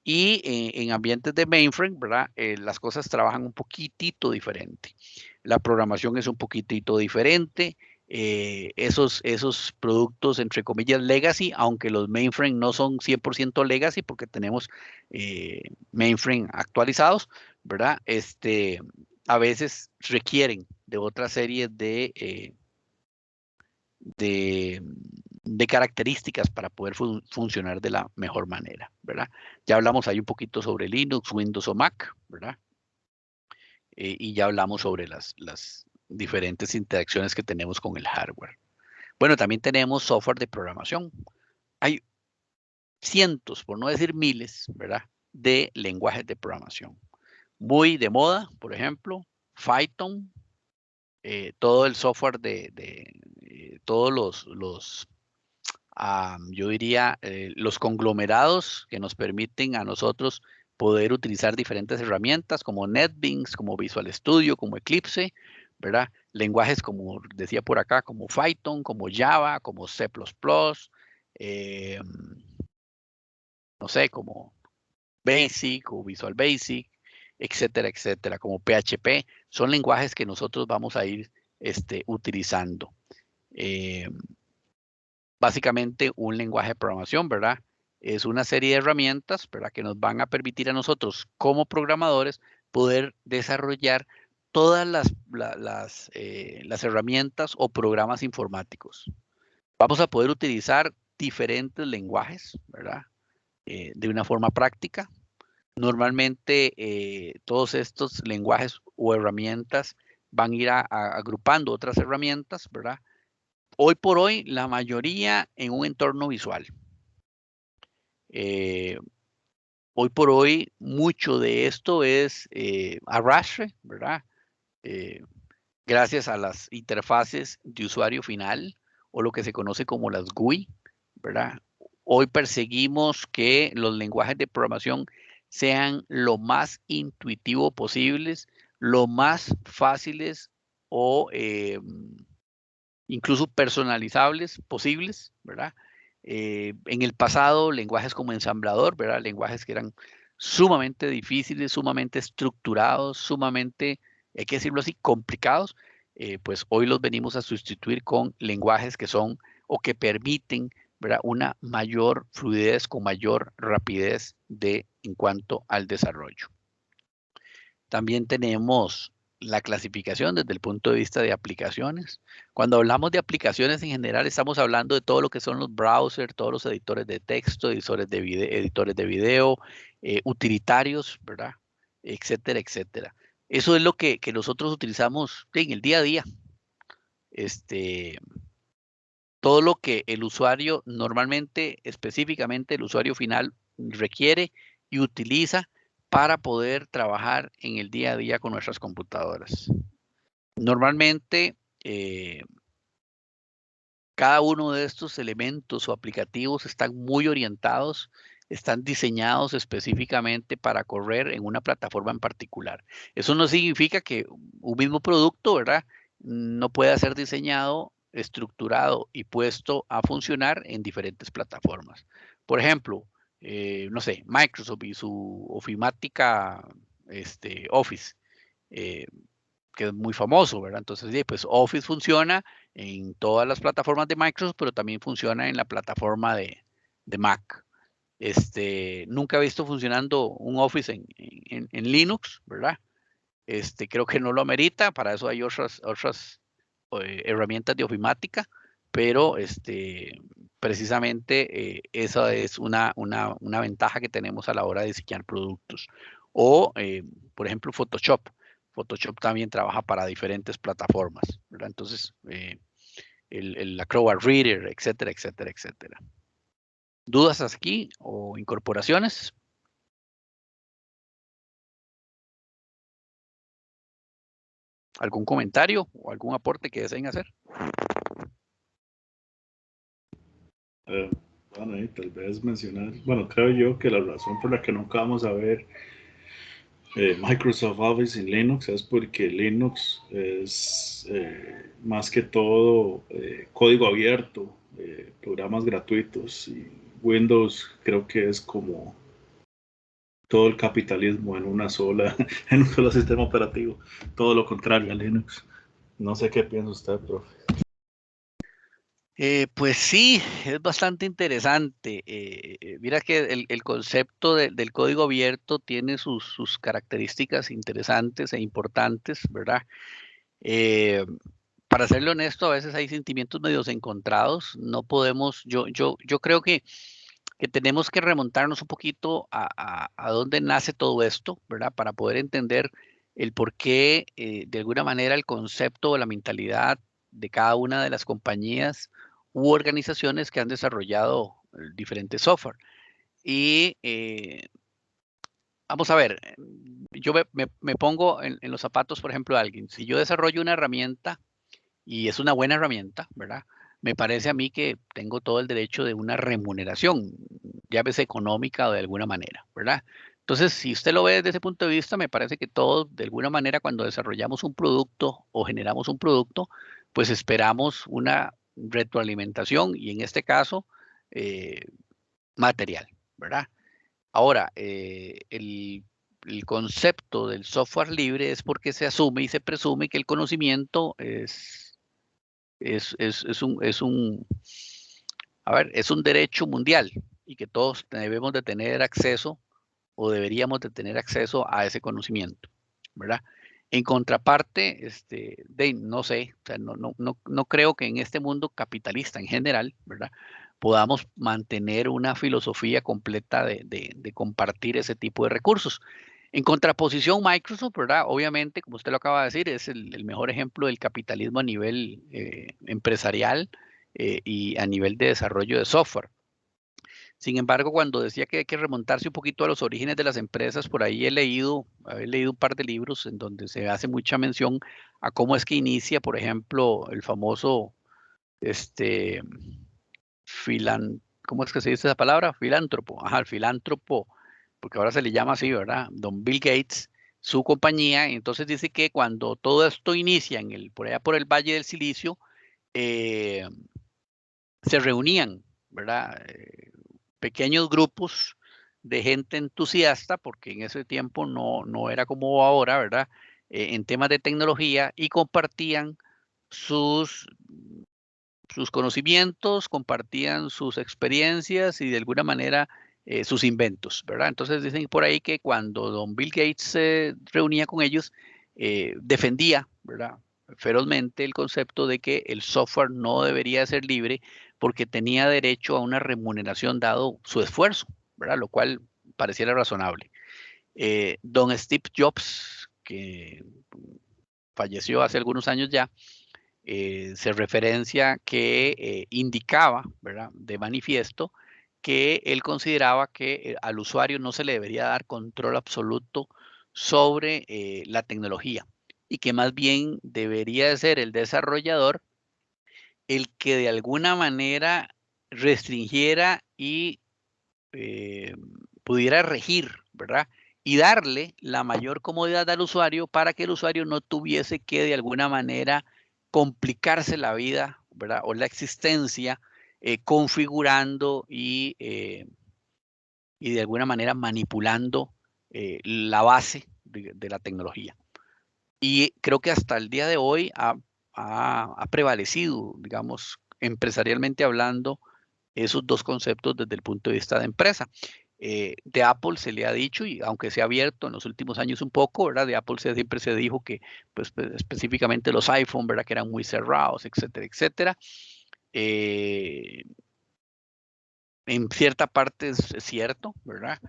Y en ambientes de mainframe, ¿verdad?, las cosas trabajan un poquitito diferente. La programación es un poquitito diferente. Esos productos, entre comillas, legacy, aunque los mainframe no son 100% legacy porque tenemos mainframe actualizados, ¿verdad? A veces requieren de otra serie de características para poder funcionar de la mejor manera, ¿verdad? Ya hablamos ahí un poquito sobre Linux, Windows o Mac, ¿verdad? Y ya hablamos sobre las diferentes interacciones que tenemos con el hardware. Bueno, también tenemos software de programación. Hay cientos, por no decir miles, ¿verdad?, de lenguajes de programación. Muy de moda, por ejemplo, Python, todo el software de todos yo diría, los conglomerados que nos permiten a nosotros poder utilizar diferentes herramientas como NetBeans, como Visual Studio, como Eclipse, ¿verdad? Lenguajes como decía por acá, como Python, como Java, como C++, no sé, como Basic o Visual Basic, etcétera, etcétera, como PHP. Son lenguajes que nosotros vamos a ir utilizando. Básicamente un lenguaje de programación, ¿verdad? Es una serie de herramientas, ¿verdad?, que nos van a permitir a nosotros como programadores poder desarrollar todas las herramientas o programas informáticos. Vamos a poder utilizar diferentes lenguajes, ¿verdad?, de una forma práctica. Normalmente todos estos lenguajes o herramientas van a ir agrupando otras herramientas, ¿verdad? Hoy por hoy, la mayoría en un entorno visual. Hoy por hoy, mucho de esto es arrastre, ¿verdad? Gracias a las interfaces de usuario final o lo que se conoce como las GUI, ¿verdad? Hoy perseguimos que los lenguajes de programación sean lo más intuitivo posibles, lo más fáciles o incluso personalizables posibles, ¿verdad? En el pasado, lenguajes como ensamblador, ¿verdad? Lenguajes que eran sumamente difíciles, sumamente estructurados, sumamente, hay que decirlo así, complicados, pues hoy los venimos a sustituir con lenguajes que son o que permiten, ¿verdad?, una mayor fluidez, con mayor rapidez en cuanto al desarrollo. También tenemos la clasificación desde el punto de vista de aplicaciones. Cuando hablamos de aplicaciones en general, estamos hablando de todo lo que son los browsers, todos los editores de texto, editores de video, utilitarios, ¿verdad? Etcétera, etcétera. Eso es lo que nosotros utilizamos en el día a día. Todo lo que el usuario normalmente, específicamente el usuario final, requiere y utiliza para poder trabajar en el día a día con nuestras computadoras. Normalmente, cada uno de estos elementos o aplicativos están muy orientados, están diseñados específicamente para correr en una plataforma en particular. Eso no significa que un mismo producto, ¿verdad?, no pueda ser diseñado, estructurado y puesto a funcionar en diferentes plataformas. Por ejemplo, no sé, Microsoft y su ofimática Office, que es muy famoso, ¿verdad? Entonces, pues Office funciona en todas las plataformas de Microsoft, pero también funciona en la plataforma de Mac. Nunca he visto funcionando un Office en Linux, ¿verdad? Creo que no lo amerita, para eso hay otras herramientas de ofimática, pero precisamente esa es una ventaja que tenemos a la hora de diseñar productos. O, por ejemplo, Photoshop. Photoshop también trabaja para diferentes plataformas, ¿verdad? Entonces, el Acrobat Reader, etcétera, etcétera, etcétera. ¿Dudas aquí o incorporaciones? ¿Algún comentario o algún aporte que deseen hacer? Bueno, y tal vez mencionar, bueno, creo yo que la razón por la que nunca vamos a ver Microsoft Office en Linux es porque Linux es más que todo código abierto, programas gratuitos, y Windows creo que es como todo el capitalismo en en un solo sistema operativo, todo lo contrario a Linux. No sé qué piensa usted, profe. Pues sí, es bastante interesante. Mira que el concepto del código abierto tiene sus características interesantes e importantes, ¿verdad? Para serle honesto, a veces hay sentimientos medios encontrados. No podemos, yo creo que tenemos que remontarnos un poquito a dónde nace todo esto, ¿verdad? Para poder entender el por qué, de alguna manera, el concepto o la mentalidad de cada una de las compañías u organizaciones que han desarrollado diferentes software. Y vamos a ver, yo me pongo en los zapatos, por ejemplo, de alguien. Si yo desarrollo una herramienta y es una buena herramienta, ¿verdad? Me parece a mí que tengo todo el derecho de una remuneración, llámese económica o de alguna manera, ¿verdad? Entonces, si usted lo ve desde ese punto de vista, me parece que todos, de alguna manera, cuando desarrollamos un producto o generamos un producto, pues esperamos una retroalimentación y en este caso, material, ¿verdad? Ahora, el concepto del software libre es porque se asume y se presume que el conocimiento es un derecho mundial y que todos debemos de tener acceso o deberíamos de tener acceso a ese conocimiento, ¿verdad? En contraparte, no sé, o sea, no creo que en este mundo capitalista en general, ¿verdad?, podamos mantener una filosofía completa de compartir ese tipo de recursos. En contraposición, Microsoft, ¿verdad? Obviamente, como usted lo acaba de decir, es el mejor ejemplo del capitalismo a nivel empresarial y a nivel de desarrollo de software. Sin embargo, cuando decía que hay que remontarse un poquito a los orígenes de las empresas, por ahí he leído un par de libros en donde se hace mucha mención a cómo es que inicia, por ejemplo, el famoso, ¿cómo es que se dice esa palabra? Filántropo. Ajá, el filántropo, porque ahora se le llama así, ¿verdad? Don Bill Gates, su compañía. Entonces dice que cuando todo esto inicia por allá por el Valle del Silicio, se reunían, ¿verdad? Pequeños grupos de gente entusiasta, porque en ese tiempo no era como ahora, ¿verdad? En temas de tecnología, y compartían sus conocimientos, compartían sus experiencias y de alguna manera sus inventos, ¿verdad? Entonces dicen por ahí que cuando don Bill Gates se reunía con ellos, defendía, ¿verdad?, ferozmente el concepto de que el software no debería ser libre porque tenía derecho a una remuneración dado su esfuerzo, ¿verdad? Lo cual pareciera razonable. Don Steve Jobs, que falleció hace algunos años ya, se referencia que indicaba, ¿verdad?, de manifiesto que él consideraba que al usuario no se le debería dar control absoluto sobre la tecnología y que más bien debería de ser el desarrollador el que de alguna manera restringiera y pudiera regir, ¿verdad? Y darle la mayor comodidad al usuario para que el usuario no tuviese que de alguna manera complicarse la vida, ¿verdad? O la existencia configurando y de alguna manera manipulando la base de la tecnología. Y creo que hasta el día de hoy ha prevalecido, digamos, empresarialmente hablando, esos dos conceptos desde el punto de vista de empresa. De Apple se le ha dicho, y aunque se ha abierto en los últimos años un poco, ¿verdad? De Apple siempre se dijo que, pues, específicamente los iPhone, ¿verdad?, que eran muy cerrados, etcétera, etcétera. En cierta parte es cierto, ¿verdad?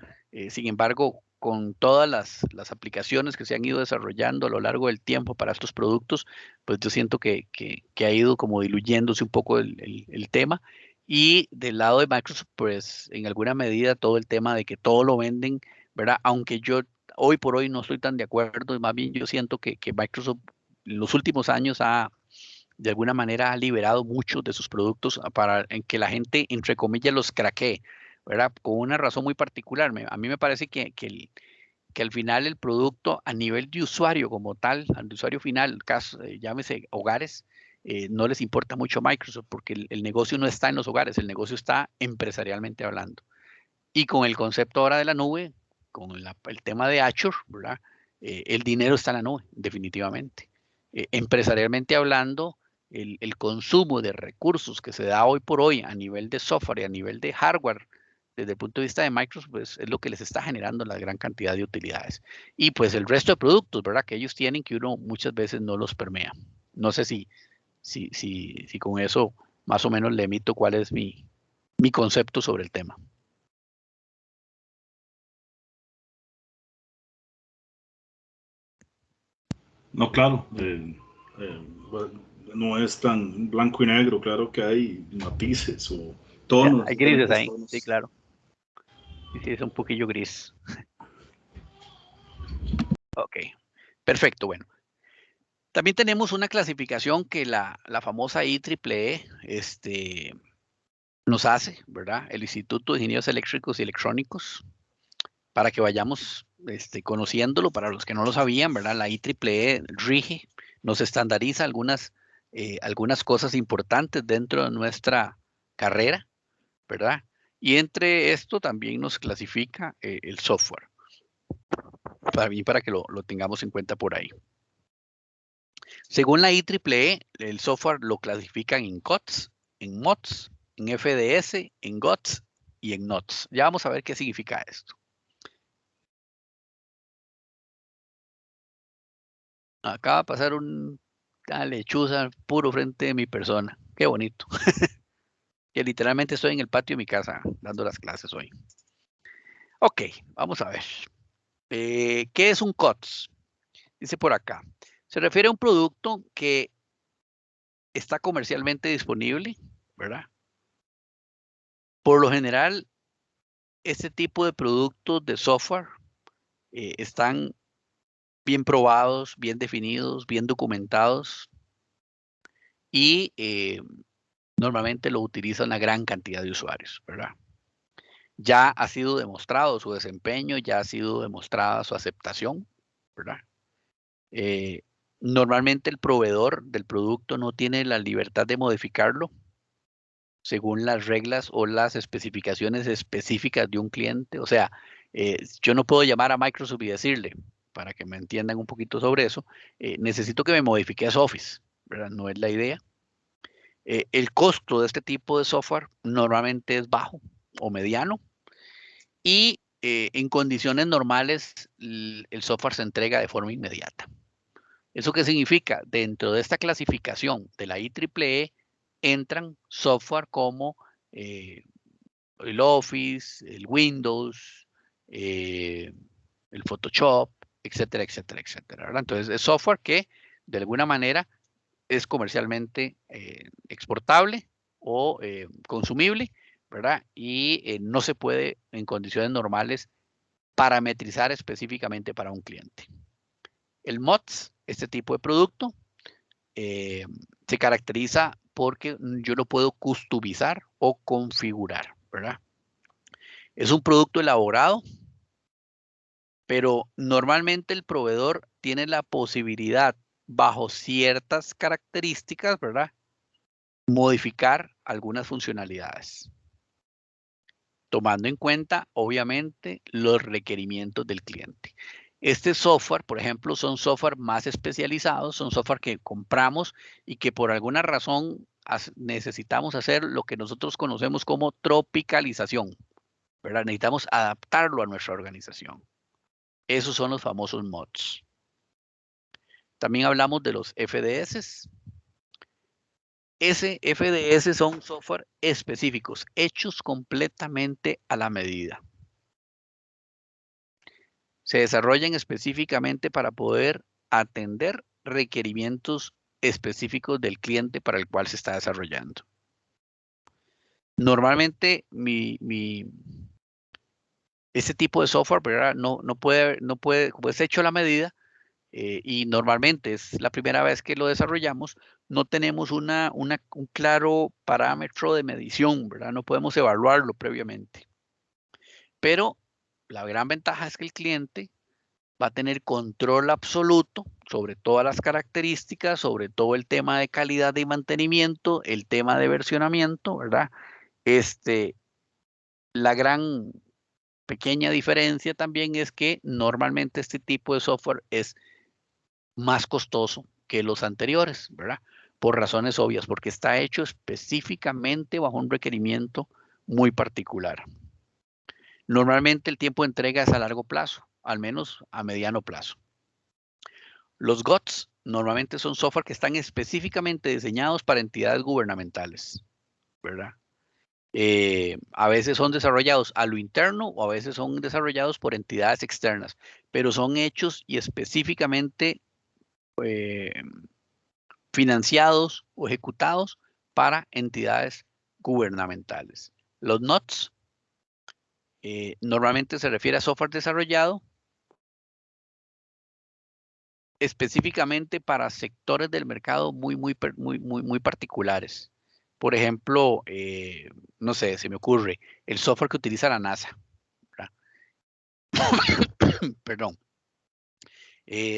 Sin embargo, con todas las aplicaciones que se han ido desarrollando a lo largo del tiempo para estos productos, pues yo siento que ha ido como diluyéndose un poco el tema. Y del lado de Microsoft, pues en alguna medida todo el tema de que todo lo venden, ¿verdad? Aunque yo hoy por hoy no estoy tan de acuerdo, más bien yo siento que Microsoft en los últimos años de alguna manera ha liberado muchos de sus productos para en que la gente, entre comillas, los craquee, ¿verdad? Con una razón muy particular. A mí me parece que al final el producto a nivel de usuario como tal, al usuario final, caso, llámese hogares, no les importa mucho Microsoft porque el negocio no está en los hogares, el negocio está empresarialmente hablando. Y con el concepto ahora de la nube, con el tema de Azure, ¿verdad? El dinero está en la nube, definitivamente. Empresarialmente hablando, el consumo de recursos que se da hoy por hoy a nivel de software y a nivel de hardware, desde el punto de vista de Microsoft, pues es lo que les está generando la gran cantidad de utilidades. Y pues el resto de productos, ¿verdad?, que ellos tienen que uno muchas veces no los permea. No sé si con eso más o menos le emito cuál es mi concepto sobre el tema. No, claro, bueno, no es tan blanco y negro, claro que hay matices o tonos. Hay grises ahí, tonos. sí, claro. Sí, es un poquillo gris. Ok, perfecto, bueno. También tenemos una clasificación que la famosa IEEE nos hace, ¿verdad? El Instituto de Ingenieros Eléctricos y Electrónicos, para que vayamos conociéndolo, para los que no lo sabían, ¿verdad? La IEEE rige, nos estandariza algunas cosas importantes dentro de nuestra carrera, ¿verdad? Y entre esto también nos clasifica el software, para que lo tengamos en cuenta por ahí. Según la IEEE, el software lo clasifican en COTS, en MODS, en FDS, en GOTS y en NOTS. Ya vamos a ver qué significa esto. Acaba de pasar una lechuza puro frente de mi persona. Qué bonito. Que literalmente estoy en el patio de mi casa dando las clases hoy. Ok, vamos a ver. ¿Qué es un COTS? Dice por acá. Se refiere a un producto que está comercialmente disponible, ¿verdad? Por lo general, este tipo de productos de software están bien probados, bien definidos, bien documentados y normalmente lo utilizan una gran cantidad de usuarios, ¿verdad? Ya ha sido demostrado su desempeño, ya ha sido demostrada su aceptación, ¿verdad? Normalmente el proveedor del producto no tiene la libertad de modificarlo según las reglas o las especificaciones específicas de un cliente. O sea, yo no puedo llamar a Microsoft y decirle, para que me entiendan un poquito sobre eso, necesito que me modifiques Office, ¿verdad? No es la idea. El costo de este tipo de software normalmente es bajo o mediano y en condiciones normales el software se entrega de forma inmediata. ¿Eso qué significa? Dentro de esta clasificación de la IEEE entran software como el Office, el Windows, el Photoshop, etcétera, etcétera, etcétera, ¿verdad? Entonces es software que de alguna manera es comercialmente exportable o consumible, ¿verdad? Y no se puede en condiciones normales parametrizar específicamente para un cliente. El MOTS, este tipo de producto, se caracteriza porque yo lo puedo customizar o configurar, ¿verdad? Es un producto elaborado, pero normalmente el proveedor tiene la posibilidad, bajo ciertas características, ¿verdad? Modificar algunas funcionalidades, tomando en cuenta, obviamente, los requerimientos del cliente. Este software, por ejemplo, son software más especializados, son software que compramos y que por alguna razón necesitamos hacer lo que nosotros conocemos como tropicalización, ¿verdad? Necesitamos adaptarlo a nuestra organización. Esos son los famosos mods. También hablamos de los FDS. FDS son software específicos, hechos completamente a la medida. Se desarrollan específicamente para poder atender requerimientos específicos del cliente para el cual se está desarrollando. Normalmente este tipo de software, ¿verdad? No puede, como es hecho a la medida, y normalmente es la primera vez que lo desarrollamos, no tenemos un claro parámetro de medición, ¿verdad? No podemos evaluarlo previamente. Pero la gran ventaja es que el cliente va a tener control absoluto sobre todas las características, sobre todo el tema de calidad y mantenimiento, el tema de versionamiento, ¿verdad? La gran pequeña diferencia también es que normalmente este tipo de software es más costoso que los anteriores, ¿verdad? Por razones obvias, porque está hecho específicamente bajo un requerimiento muy particular. Normalmente el tiempo de entrega es a largo plazo, al menos a mediano plazo. Los GOTS normalmente son software que están específicamente diseñados para entidades gubernamentales, ¿verdad? A veces son desarrollados a lo interno o a veces son desarrollados por entidades externas, pero son hechos y específicamente financiados o ejecutados para entidades gubernamentales. Los NOTS normalmente se refiere a software desarrollado específicamente para sectores del mercado muy particulares. Por ejemplo, no sé, se me ocurre el software que utiliza la NASA, ¿verdad? Perdón.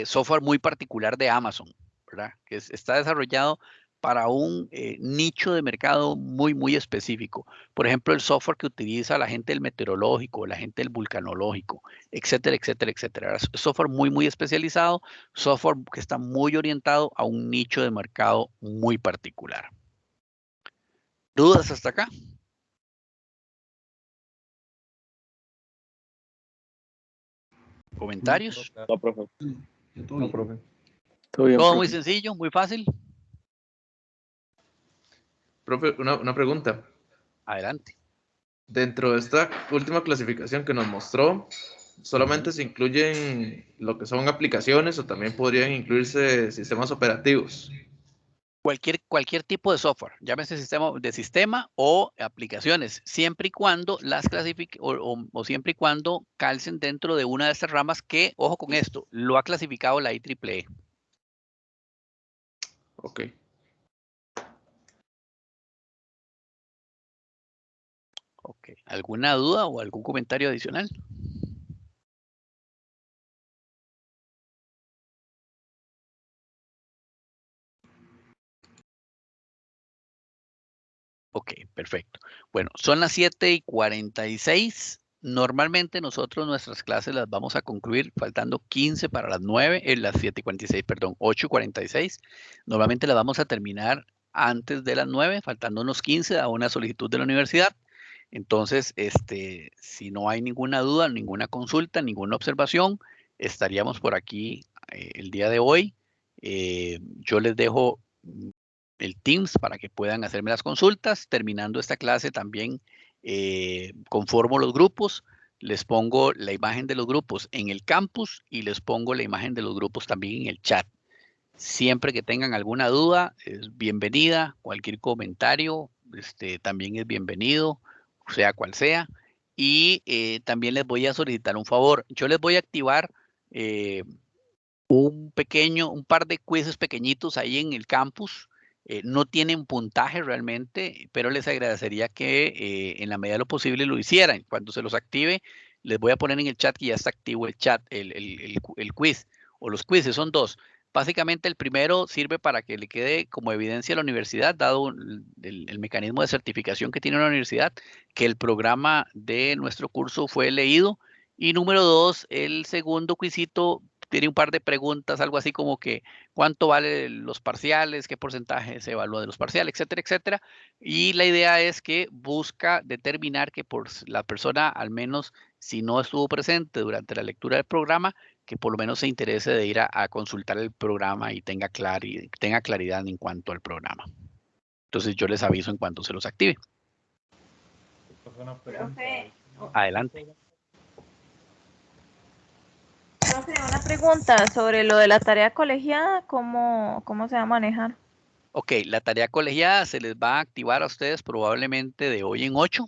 Software muy particular de Amazon, ¿verdad? Que está desarrollado para un nicho de mercado muy específico. Por ejemplo, el software que utiliza la gente del meteorológico, la gente del vulcanológico, etcétera, etcétera, etcétera. Es software muy especializado, software que está muy orientado a un nicho de mercado muy particular. ¿Dudas hasta acá? ¿Comentarios? No, profe. No, profe. Todo bien, Todo muy profe. sencillo, muy fácil. Profe, una pregunta. Adelante. Dentro de esta última clasificación que nos mostró, ¿solamente se incluyen lo que son aplicaciones o también podrían incluirse sistemas operativos? Cualquier tipo de software, llámese sistema o aplicaciones, siempre y cuando las clasifique o siempre y cuando calcen dentro de una de estas ramas que, ojo con esto, lo ha clasificado la IEEE. Ok. Ok. ¿Alguna duda o algún comentario adicional? Ok, Perfecto. Bueno, son las 7:46. Normalmente nosotros nuestras clases las vamos a concluir faltando 15 para las 9, las 7:46, perdón, 8:46. Normalmente las vamos a terminar antes de las 9, faltando unos 15 a una solicitud de la universidad. Entonces, si no hay ninguna duda, ninguna consulta, ninguna observación, estaríamos por aquí el día de hoy. Yo les dejo el Teams para que puedan hacerme las consultas. Terminando esta clase también conformo los grupos, les pongo la imagen de los grupos en el campus y les pongo la imagen de los grupos también en el chat. Siempre que tengan alguna duda, es bienvenida. Cualquier comentario también es bienvenido, sea cual sea. Y también les voy a solicitar un favor. Yo les voy a activar un par de quizzes pequeñitos ahí en el campus. No tienen puntaje realmente, pero les agradecería que en la medida de lo posible lo hicieran. Cuando se los active, les voy a poner en el chat que ya está activo el chat, el quiz, o los quizzes, son dos. Básicamente el primero sirve para que le quede como evidencia a la universidad, dado el mecanismo de certificación que tiene la universidad, que el programa de nuestro curso fue leído. Y número dos, el segundo quizito tiene un par de preguntas, algo así como que cuánto valen los parciales, qué porcentaje se evalúa de los parciales, etcétera, etcétera. Y la idea es que busca determinar que por la persona, al menos si no estuvo presente durante la lectura del programa, que por lo menos se interese de ir a consultar el programa y tenga claridad en cuanto al programa. Entonces yo les aviso en cuanto se los active. Profe, Adelante. Profe, una pregunta sobre lo de la tarea colegiada, ¿cómo se va a manejar? Ok, la tarea colegiada se les va a activar a ustedes probablemente de hoy en 8.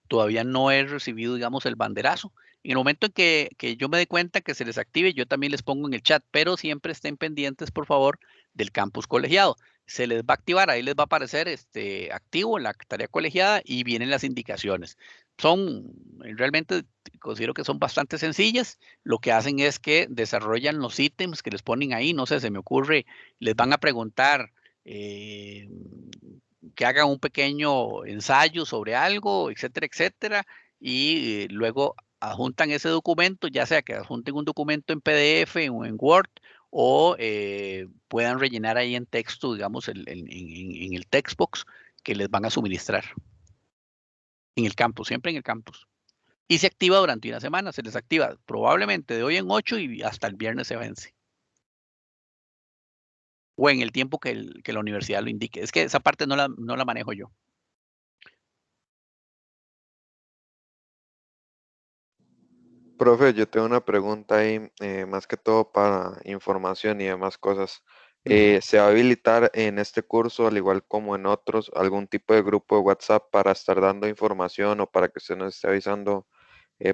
Todavía no he recibido, digamos, el banderazo. En el momento en que yo me dé cuenta que se les active, yo también les pongo en el chat, pero siempre estén pendientes, por favor, del campus colegiado. Se les va a activar, ahí les va a aparecer activo la tarea colegiada y vienen las indicaciones. Realmente considero que son bastante sencillas. Lo que hacen es que desarrollan los ítems que les ponen ahí. No sé, se me ocurre, les van a preguntar que hagan un pequeño ensayo sobre algo, etcétera, etcétera, y luego adjuntan ese documento, ya sea que adjunten un documento en PDF o en Word, o puedan rellenar ahí en texto, digamos, en el textbox que les van a suministrar en el campus, siempre en el campus. Y se activa durante una semana, se les activa probablemente de hoy en 8 y hasta el viernes se vence. O en el tiempo que la universidad lo indique. Es que esa parte no la manejo yo. Profe, yo tengo una pregunta ahí, más que todo para información y demás cosas. ¿Se va a habilitar en este curso, al igual como en otros, algún tipo de grupo de WhatsApp para estar dando información o para que usted nos esté avisando,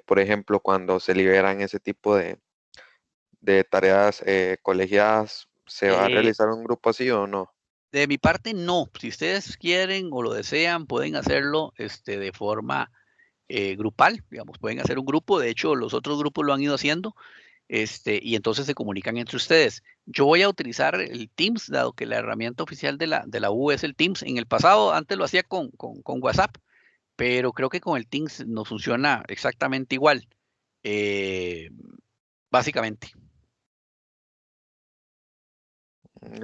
por ejemplo, cuando se liberan ese tipo de tareas colegiadas? ¿Se va a realizar un grupo así o no? De mi parte, no. Si ustedes quieren o lo desean, pueden hacerlo de forma grupal, digamos, pueden hacer un grupo. De hecho, los otros grupos lo han ido haciendo. Y entonces se comunican entre ustedes. Yo voy a utilizar el Teams, dado que la herramienta oficial de la U es el Teams. En el pasado, antes lo hacía con WhatsApp, pero creo que con el Teams nos funciona exactamente igual, básicamente.